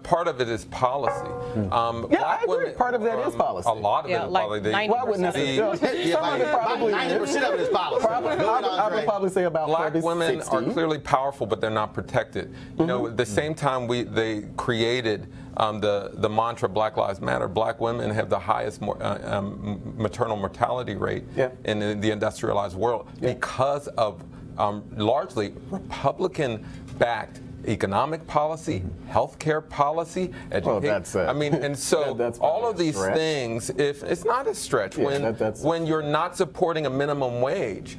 part of it is policy. I agree. Part of that is policy. A lot of it is policy. Why wouldn't necessarily? Some of it probably 90% of it is policy. I would probably say about black women 60. are clearly powerful, but they're not protected. You know, at the same time they created the mantra Black Lives Matter, black women have the highest maternal mortality rate in the industrialized world because of largely Republican-backed economic policy, healthcare policy, education. I mean, and so all of these things, if it's not a stretch, when you're not supporting a minimum wage,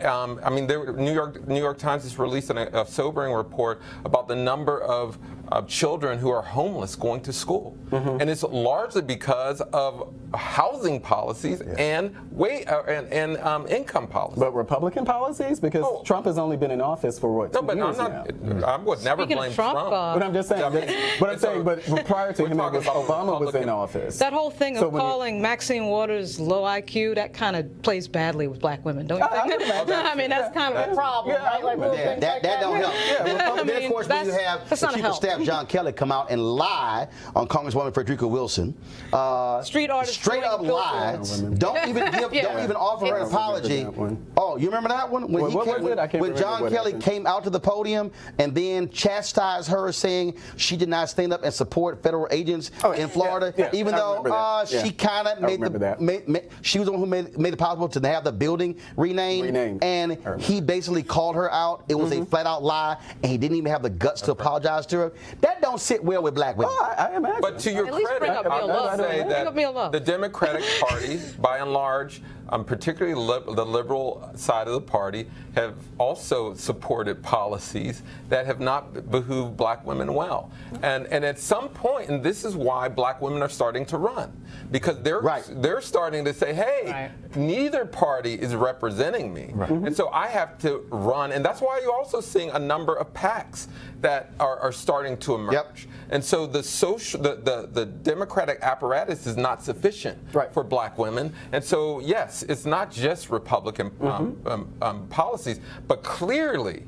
I mean, New York Times has released a sobering report about the number of children who are homeless going to school, and it's largely because of housing policies and income policies. But Republican policies, because Trump has only been in office for what? 2 years now. I would never blame Trump. But I'm just saying. But prior to him, Obama was in office. That whole thing of calling Maxine Waters low IQ, that kind of plays badly with black women, don't you think? I mean, that's kind of a problem, right? Like, that don't help. Then, of course, when you have the Chief of Staff, John Kelly, come out and lie on Congresswoman Frederica Wilson. Street artists straight up lie. Don't even offer her an apology. Oh, you remember that one? When John Kelly came out to the podium and then chastised her, saying she did not stand up and support federal agents in Florida, even though she kind of she was the one who made it possible to have the building renamed. And he basically called her out. It was a flat out lie, and he didn't even have the guts to apologize to her. That don't sit well with black women. I imagine. But to your credit, I would say that the Democratic Party, by and large, particularly the liberal side of the party, have also supported policies that have not behooved black women well. And at some point, and this is why black women are starting to run, because they're starting to say, hey, neither party is representing me. And so I have to run. And that's why you're also seeing a number of PACs that are starting to emerge. And so the Democratic apparatus is not sufficient for black women. And so, yes, it's not just Republican policies, but clearly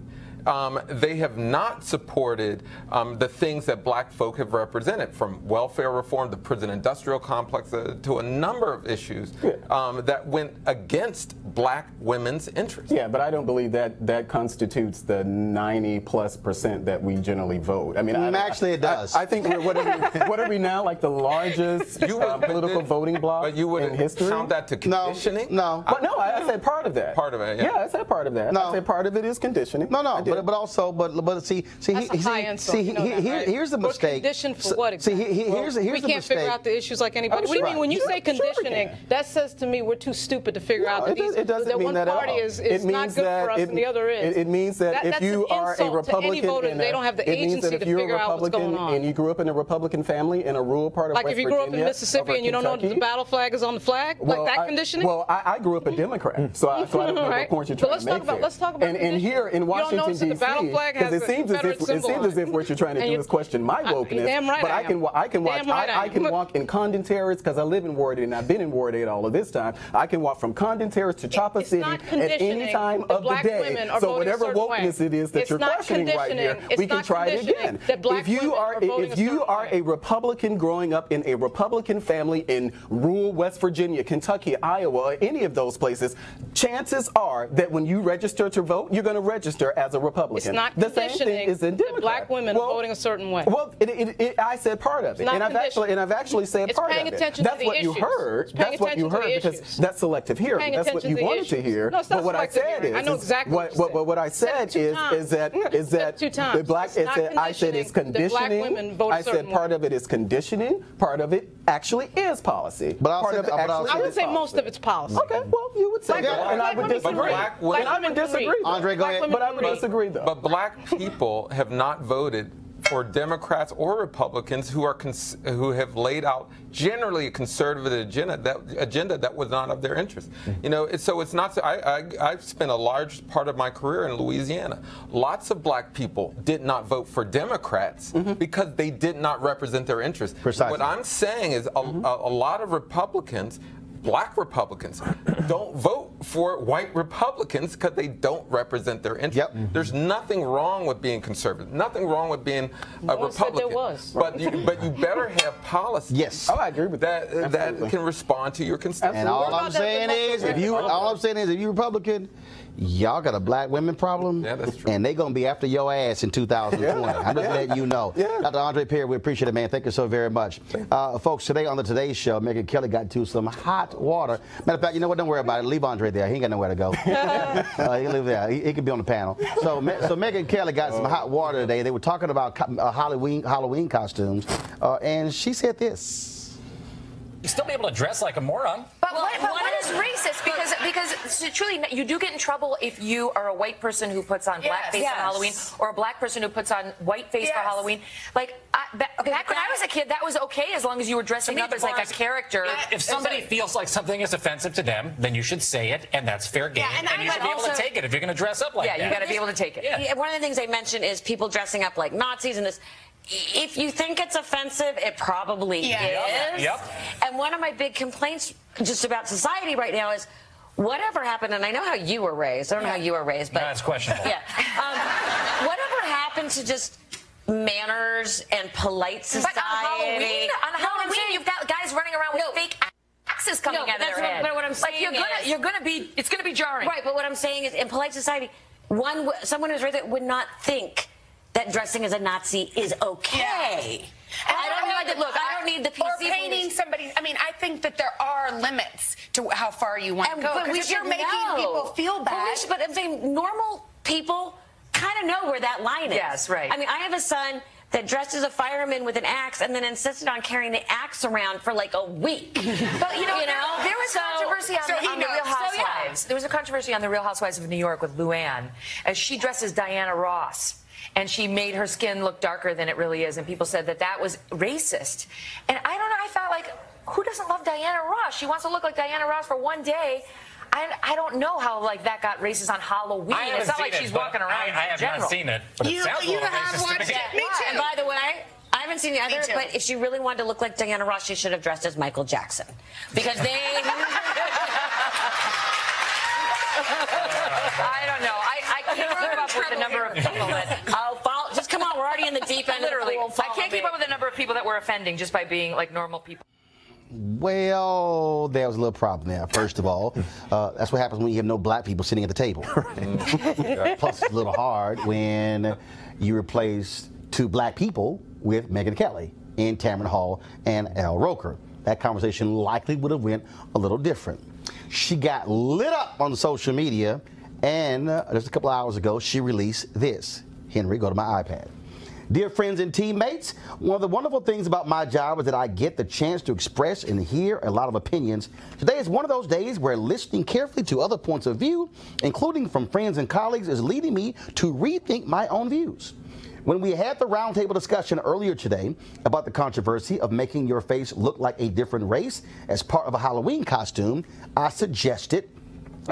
they have not supported the things that black folk have represented, from welfare reform, the prison industrial complex, to a number of issues that went against black women's interests. Yeah, but I don't believe that constitutes the 90+% that we generally vote. I mean, actually, it does. I think what are we now, like the largest political voting bloc but you would in history? Count that to conditioning? No. But no, I said part of that. Part of it, yeah. I said part of that. No. I said part of it is conditioning. No. But see, here's the mistake. We're conditioned for what exactly? Here's the we mistake. can't figure out the issues like anybody. What do you mean when you say conditioning? That says to me we're too stupid to figure out that it doesn't mean one that party is not good for us and the other is. It means that if you are a Republican, they don't have the agency to figure out what's going on. And you grew up in a Republican family in a rural part of West Like if you Virginia, grew up in Mississippi and you don't know that the battle flag is on the flag, like that conditioning. Well, I grew up a Democrat, so I don't know what point you're trying to make. Let's talk about and here in Washington D.C., because it seems as if what you're trying to do is question my wokeness. Damn right but I can walk in Condon Terrace because I live in Ward 8 and I've been in Ward 8 all of this time. I can walk from Condon Terrace to Chopper City at any time of the day. So whatever wokeness it is that you're questioning right here, we can try it again. If you are a Republican growing up in a Republican family in rural West Virginia, Kentucky, Iowa, or any of those places, chances are that when you register to vote, you're going to register as a Republican. It's not the same thing is in Democrat. Black women are voting a certain way. Well, I said part of it, and I've actually said part of it. That's what you heard. That's what you heard because that's selective hearing. That's what you wanted to hear. But what I said is, I know exactly what I said is that the black. I said it's conditioning. I said part of it is conditioning. Part of it actually is policy. But I would say most of it's policy. Okay, well, you would say that, and I would disagree. Andre, go ahead. But I would disagree, though. But black people have not voted for Democrats or Republicans who have laid out generally a conservative agenda that was not of their interest. You know, so it's not. I've spent a large part of my career in Louisiana. Lots of black people did not vote for Democrats because they did not represent their interests. Precisely. What I'm saying is a lot of Republicans, black Republicans, don't vote for white Republicans because they don't represent their interests. Yep. There's nothing wrong with being conservative. Nothing wrong with being a Republican. Said there was. But you better have policies. Yes. Oh, I agree with that can respond to your constituents. And all I'm saying is, if you Republican, y'all got a black women problem. Yeah, that's true. And they're gonna be after your ass in 2020. I'm just letting you know. Yeah. Dr. Andre Perez, we appreciate it, man. Thank you so very much. Folks, today on the Today Show, Megyn Kelly got into some hot water. Matter of fact, you know what? Don't worry about it. Leave Andre there. He ain't got nowhere to go. He can live there. He could be on the panel. So Megyn Kelly got some hot water today. They were talking about Halloween costumes, and she said this. You still be able to dress like a moron. But what is racist? Because truly, you do get in trouble if you are a white person who puts on blackface for Halloween, or a black person who puts on whiteface for Halloween. Like back when I was a kid, that was okay as long as you were dressing up as like a character. If somebody feels like something is offensive to them, then you should say it, and that's fair game. and you should be able to take it if you're going to dress up like that. Yeah, you got to be able to take it. Yeah, one of the things they mentioned is people dressing up like Nazis and this. If you think it's offensive, it probably is. Yep. And one of my big complaints just about society right now is whatever happened, and I know how you were raised. I don't know how you were raised, but no, it's questionable. Yeah. Whatever happened to just manners and polite society? But on Halloween, you've got guys running around with fake axes coming out of their head. But what I'm saying it's gonna be jarring. Right, but what I'm saying is in polite society, someone who's raised would not think that dressing as a Nazi is okay. Yeah. I don't need the PC. Or painting somebody. I mean, I think that there are limits to how far you want to go. But if you're making people feel bad. But I'm saying normal people kind of know where that line is. Yes, right. I mean, I have a son that dressed as a fireman with an axe and then insisted on carrying the axe around for like a week. But there was controversy on the Real Housewives. There was a controversy on the Real Housewives of New York with Luann, as she dresses Diana Ross. And she made her skin look darker than it really is, and people said that was racist. And I don't know, I thought, like, who doesn't love Diana Ross? She wants to look like Diana Ross for one day. I don't know how, like, that got racist on Halloween. It's not like she's walking around I have not seen it, but it sounds a little racist to me. Me too. And by the way, I haven't seen the other, but if she really wanted to look like Diana Ross, she should have dressed as Michael Jackson. Because they... I don't know. I can't keep up with the number of people that... Just come on, we're already in the deep end. Literally. I can't keep up with the number of people that were offending just by being, like, normal people. Well, there was a little problem there, first of all. That's what happens when you have no black people sitting at the table. Plus, it's a little hard when you replace two black people with Megyn Kelly in Tamron Hall and Al Roker. That conversation likely would have went a little different. She got lit up on social media And just a couple hours ago, she released this. Henry, go to my iPad. Dear friends and teammates, one of the wonderful things about my job is that I get the chance to express and hear a lot of opinions. Today is one of those days where listening carefully to other points of view, including from friends and colleagues, is leading me to rethink my own views. When we had the roundtable discussion earlier today about the controversy of making your face look like a different race as part of a Halloween costume, I suggested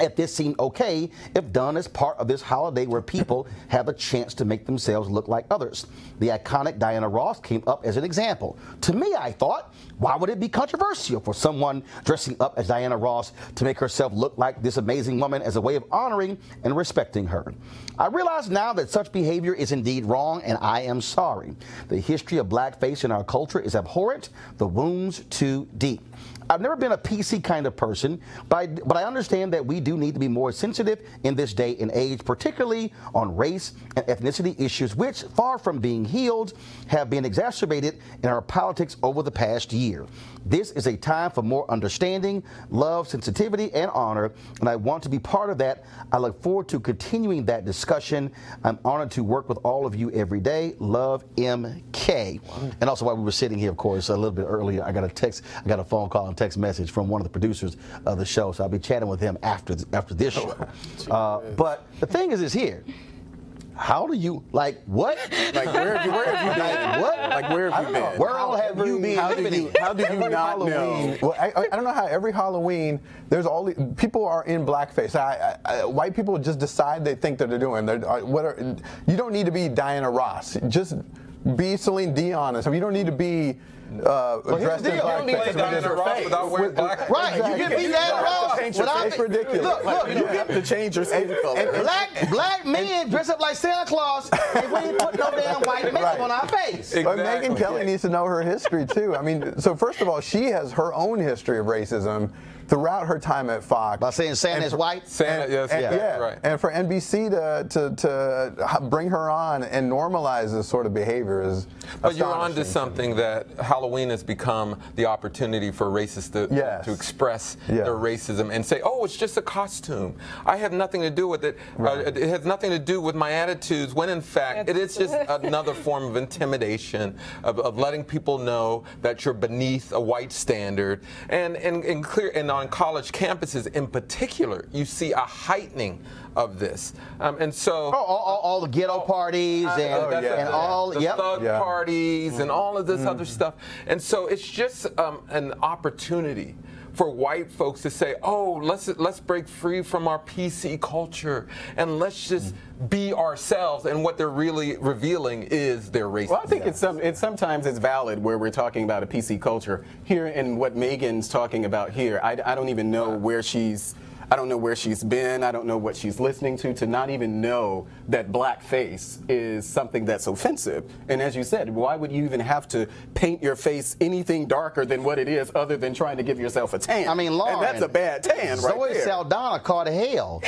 if this seemed okay if done as part of this holiday where people have a chance to make themselves look like others. The iconic Diana Ross came up as an example. To me, I thought, why would it be controversial for someone dressing up as Diana Ross to make herself look like this amazing woman as a way of honoring and respecting her? I realize now that such behavior is indeed wrong, and I am sorry. The history of blackface in our culture is abhorrent, the wounds too deep. I've never been a PC kind of person, but I understand that we do need to be more sensitive in this day and age, particularly on race and ethnicity issues, which, far from being healed, have been exacerbated in our politics over the past year. This is a time for more understanding, love, sensitivity, and honor, and I want to be part of that. I look forward to continuing that discussion. I'm honored to work with all of you every day. Love, MK. And also, while we were sitting here, of course, a little bit earlier, I got a phone call and text message from one of the producers of the show, so I'll be chatting with him after this show. But the thing is here. How do you, like, what? Like, where have you been? Like, what? Like, where have you been? Where all have you been? How do you not know? Well, I don't know how every Halloween there's all these, people are in blackface. White people just decide they think that they're doing. You don't need to be Diana Ross. Just be Celine Dion. So you don't need to be dressed in blackface. Diana Ross without wearing black. Right, you can be Diana Ross without. It's ridiculous. Look, You have to change your skin color. Black men dress up like Santa Claus, and we ain't put no damn white makeup on our face. But Megyn Kelly needs to know her history too. I mean, so first of all, she has her own history of racism throughout her time at Fox. By saying Santa is white? Right. And for NBC to bring her on and normalize this sort of behavior is But you're on to something that Halloween has become the opportunity for racists to express their racism and say, oh, it's just a costume. I have nothing to do with it. It has nothing to do with my attitudes, when in fact it is just another form of intimidation, of letting people know that you're beneath a white standard. And on college campuses in particular, you see a heightening of this. And so all the ghetto parties and all the thug parties and all of this other stuff. And so it's just an opportunity for white folks to say, oh, let's break free from our PC culture and let's just be ourselves. And what they're really revealing is their racism. Well, I think sometimes it's valid where we're talking about a PC culture. Here, and what Megyn's talking about here, I don't even know where she's. I don't know where she's been. I don't know what she's listening to not even know that blackface is something that's offensive. And as you said, why would you even have to paint your face anything darker than what it is other than trying to give yourself a tan? I mean, Lauren, and that's a bad tan right Zoe there. Saldana caught hell.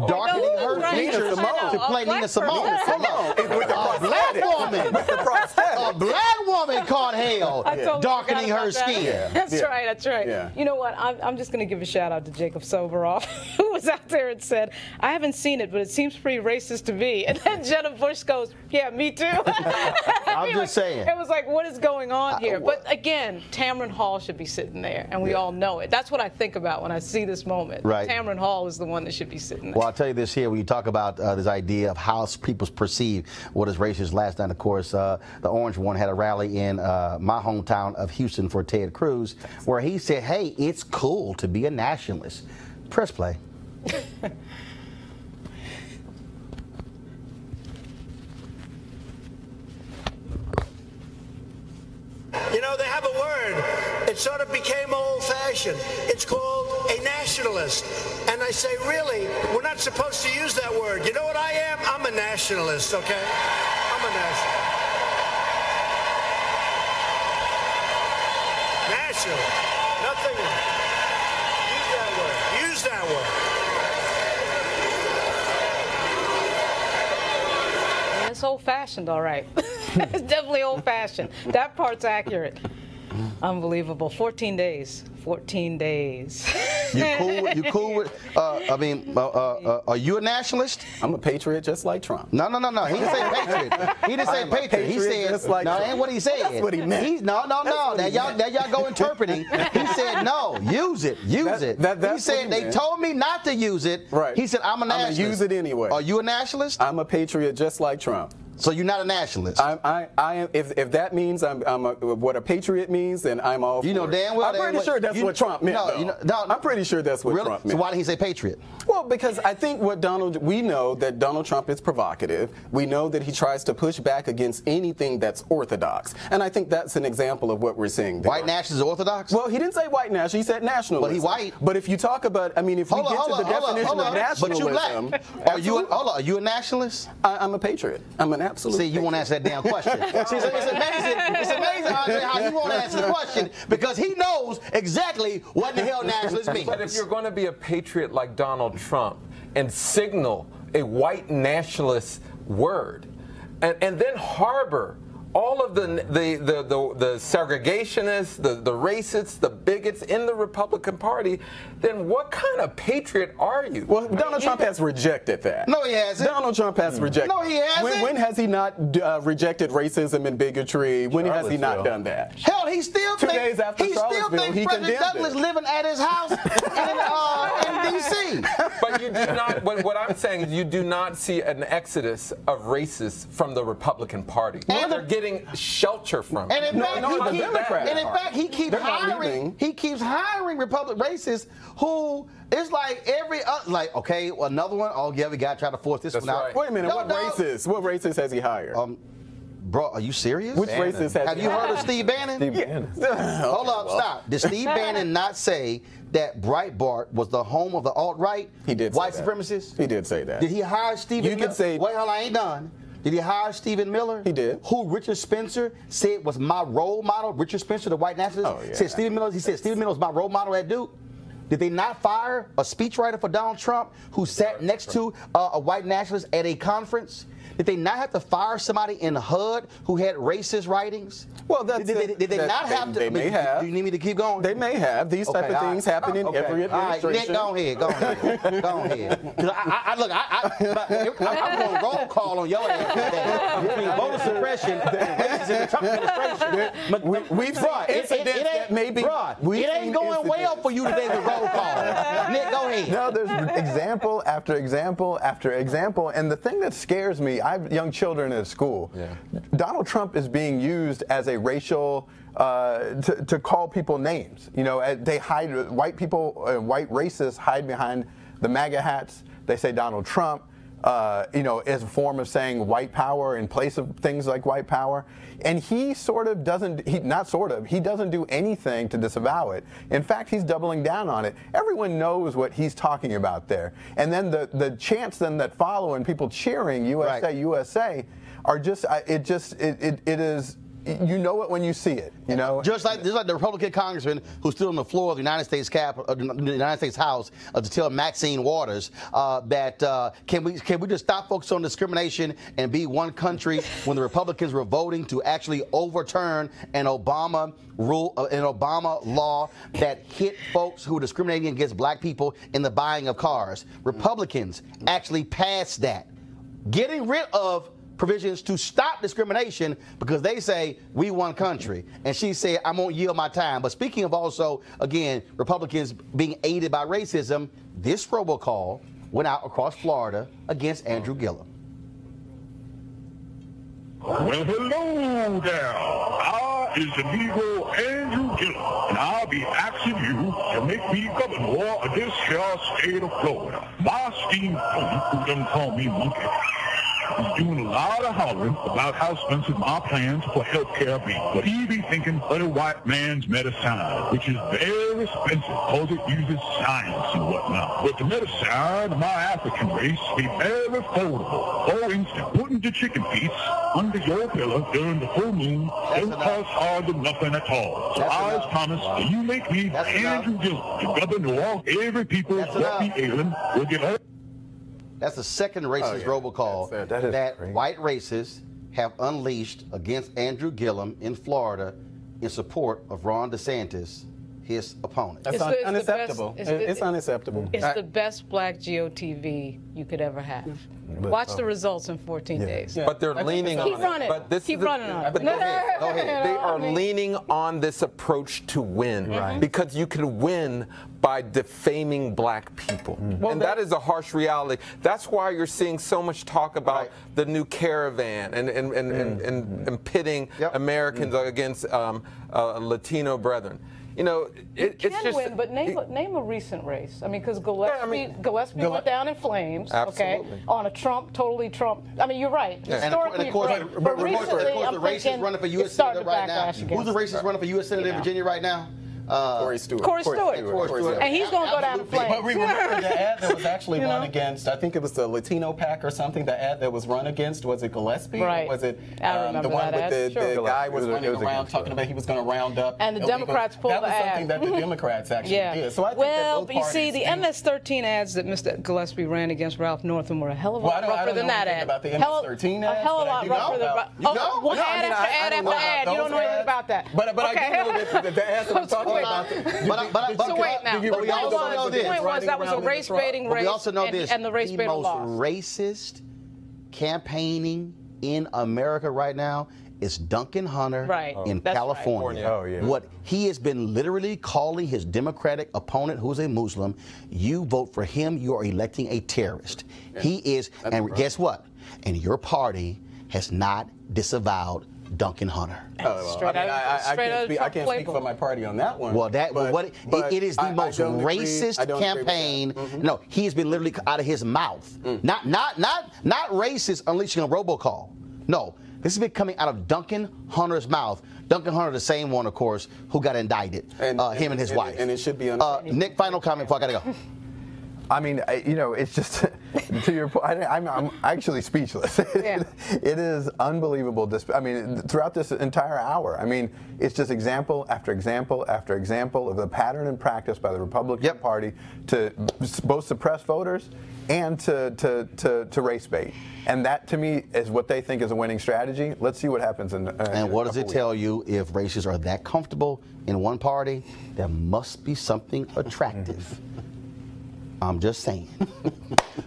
Darkening her features to play Nina Simone. A black woman. A black woman caught hell darkening her skin. That's right, that's right. Yeah. You know what, I'm just going to give a shout out to Jacob Soboroff, who was out there and said, I haven't seen it, but it seems pretty racist to me. And then Jenna Bush goes, yeah, me too. I'm just saying. It was like, what is going on here? But again, Tamron Hall should be sitting there, and we all know it. That's what I think about when I see this moment. Right. Tamron Hall is the one that should be sitting there. Well, I'll tell you this here, when you talk about this idea of how people perceive what is racist. Last night, of course, the Orange One had a rally in my hometown of Houston for Ted Cruz, where he said, hey, it's cool to be a nationalist. Press play. You know, they have a word. It sort of became old-fashioned. It's called a nationalist. And I say, really, we're not supposed to use that word. You know what I am? I'm a nationalist, okay? I'm a nationalist. Nationalist. Nothing else. Use that word. Use that word. It's old-fashioned, all right. It's definitely old-fashioned. That part's accurate. Unbelievable. 14 days. 14 days. You cool with? Are you a nationalist? I'm a patriot, just like Trump. No. He didn't say patriot. He didn't say patriot. He said just like no. Trump. That ain't what he said. That's what he meant. No. Now y'all go interpreting. He said no. Use it. He said they told me not to use it. Right. He said I'm a nationalist. I'm gonna use it anyway. Are you a nationalist? I'm a patriot, just like Trump. So you're not a nationalist. I am. If that means what a patriot means, then I'm all. You know damn well. I'm pretty sure that's what Trump meant. No, I'm pretty sure that's what Trump meant. So why didn't he say patriot? Well, because I think we know that Donald Trump is provocative. We know that he tries to push back against anything that's orthodox, and I think that's an example of what we're seeing there. White nationalists are orthodox? Well, he didn't say white nationalist. He said nationalism. But he white. But if you talk about, if we get to the definition of nationalism, are you a nationalist? I'm a patriot. I'm an absolute. See, you won't answer that damn question. See, it's amazing, Andre, how you won't answer the question because he knows exactly what the hell nationalist means. But if you're going to be a patriot like Donald Trump and signal a white nationalist word, and then harbor all of the segregationists, the racists, the bigots in the Republican Party, then what kind of patriot are you? Well, Donald Trump has rejected that. No, he hasn't. Donald Trump has rejected. No, he hasn't. When has he not rejected racism and bigotry? When has he not done that? Hell, he still 2 days after Charlottesville, he President Douglas living at his house in D.C. But you do not. What I'm saying is, you do not see an exodus of racists from the Republican Party. And they're getting shelter from. And in fact, he keeps hiring. He keeps hiring Republican racists who it's like okay, well, another one. Oh yeah, we got to try to force this one out. Wait a minute, what racist has he hired? Bro, are you serious? Which racist have you heard of Steve Bannon? Steve Bannon. Hold up, stop. Did Steve Bannon not say that Breitbart was the home of the alt-right? He did. White say supremacists? He did say that. Did he hire Stephen Miller? You could say. Wait, hold on, I ain't done. Did he hire Stephen Miller? He did. Who Richard Spencer said was my role model? Richard Spencer, the white nationalist, said Stephen Miller. He said Stephen Miller was my role model at Duke. Did they not fire a speechwriter for Donald Trump who sat next to a white nationalist at a conference? Did they not have to fire somebody in HUD who had racist writings? Well, did they not have to? They may have. Do you need me to keep going? They may have. These type of things happen in every administration. All right, Nick, go ahead. I'm going roll call on your ass today. Between voter suppression and the Trump administration. We've seen incidents that maybe. It ain't going well for you today with roll call. Nick, go ahead. No, there's example after example after example, and the thing that scares me, I have young children at school. Yeah. Donald Trump is being used as a racial to call people names. You know, they hide white people, white racists hide behind the MAGA hats. They say Donald Trump, you know, as a form of saying white power in place of things like white power. And he sort of doesn't, he doesn't do anything to disavow it. In fact, he's doubling down on it. Everyone knows what he's talking about there. And then the chants then that follow and people cheering USA, right. USA are just, it is, you know it when you see it, you know. Just like the Republican congressman who stood on the floor of the United States House to tell Maxine Waters that can we just stop focusing on discrimination and be one country when the Republicans were voting to actually overturn an Obama law that hit folks who were discriminating against black people in the buying of cars. Republicans actually passed that, getting rid of provisions to stop discrimination because they say we one country. And she said, I won't yield my time. But speaking of also, again, Republicans being aided by racism, this robocall went out across Florida against Andrew Gillum. Well, hello there. I is the Negro Andrew Gillum, and I'll be asking you to make me governor of this here state of Florida. My esteemed opponent, who doesn't call me monkey, is doing a lot of hollering about how expensive my plans for health care be. But he be thinking of the white man's medicine, which is very expensive because it uses science and whatnot. But the medicine of my African race be very affordable. For instance, putting the chicken feet under your pillow during the full moon don't cost hardly nothing at all. So I promise that you make me Andrew Gillum, the governor of every people that be ailing will get all. That's the second racist robocall that white racists have unleashed against Andrew Gillum in Florida in support of Ron DeSantis, his opponent. That's unacceptable. It's unacceptable. It's the best black GOTV you could ever have. Watch the results in 14 days. But they're leaning on it. Keep running. But this Keep running on it. Go ahead. They are leaning on this approach to win. Because you can win by defaming black people. And that is a harsh reality. That's why you're seeing so much talk about the new caravan and pitting Americans against Latino brethren. You know, it's can win, but name a recent race. I mean, because Gillespie went down in flames. Okay, on a totally Trump. I mean, you're right. Historically, of course, the racist running for U.S. Senator right now. Who's the racist running for U.S. Senator in Virginia right now? Corey Stewart. And he's going to go down in flames. But remember the ad that was actually run against, I think it was the Latino PAC or something, the ad that was run against, was it Gillespie? Right. Or was it the one with the guy was running around talking about he was going to round up. And the Democrats pulled the ad. That was something that the Democrats actually did. So I think that both you see, the MS-13 ads that Mr. Gillespie ran against Ralph Northam were a hell of a lot rougher than that ad. About the MS-13 ads, a hell of a lot rougher than ad after ad. You don't know anything about that. But I do know that the ads that I'm talking about. So wait now. But we also know this. The point was that was a race-baiting race. We also know this. And the race-baiting lost. The most racist campaigning in America right now is Duncan Hunter in California. Oh, yeah. What he has been literally calling his Democratic opponent, who's a Muslim, you vote for him, you are electing a terrorist. He is, and guess what? And your party has not disavowed Duncan Hunter. I can't speak for my party on that one. Well, it is the most racist campaign. No, he has been literally out of his mouth. Not racist unleashing a robocall. No, this has been coming out of Duncan Hunter's mouth. Duncan Hunter, the same one, of course, who got indicted. Him and his wife. And it should be Nick, final comment before I gotta go. I mean, you know, it's just, to your point, I'm actually speechless. It is unbelievable. I mean, throughout this entire hour, I mean, it's just example after example after example of the pattern and practice by the Republican Party to both suppress voters and to race bait. And that, to me, is what they think is a winning strategy. Let's see what happens in And what does it tell you? If racists are that comfortable in one party, there must be something attractive. I'm just saying.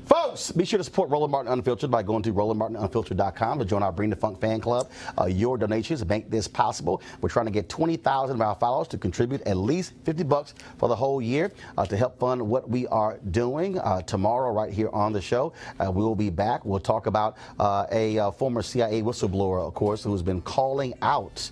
Folks, be sure to support Roland Martin Unfiltered by going to RolandMartinUnfiltered.com to join our Bring the Funk fan club. Your donations make this possible. We're trying to get 20,000 of our followers to contribute at least $50 for the whole year to help fund what we are doing. Tomorrow, right here on the show, we will be back. We'll talk about a former CIA whistleblower, of course, who's been calling out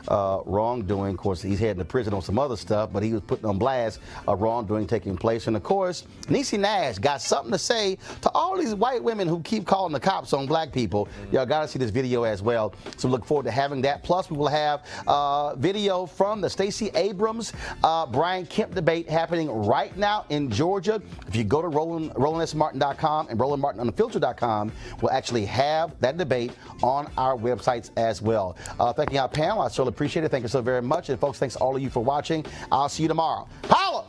wrongdoing. Of course, he's heading to prison on some other stuff, but he was putting on blast wrongdoing taking place. And, of course, Niecy Nash got something to say to all these white women who keep calling the cops on black people. Y'all got to see this video as well. So look forward to having that. Plus, we will have video from the Stacey Abrams, Brian Kemp debate happening right now in Georgia. If you go to RolandSMartin.com and RolandMartinUnfiltered.com, we'll actually have that debate on our websites as well. Thanking our panel. I certainly appreciate it. Thank you so very much. And, folks, thanks to all of you for watching. I'll see you tomorrow. Holla!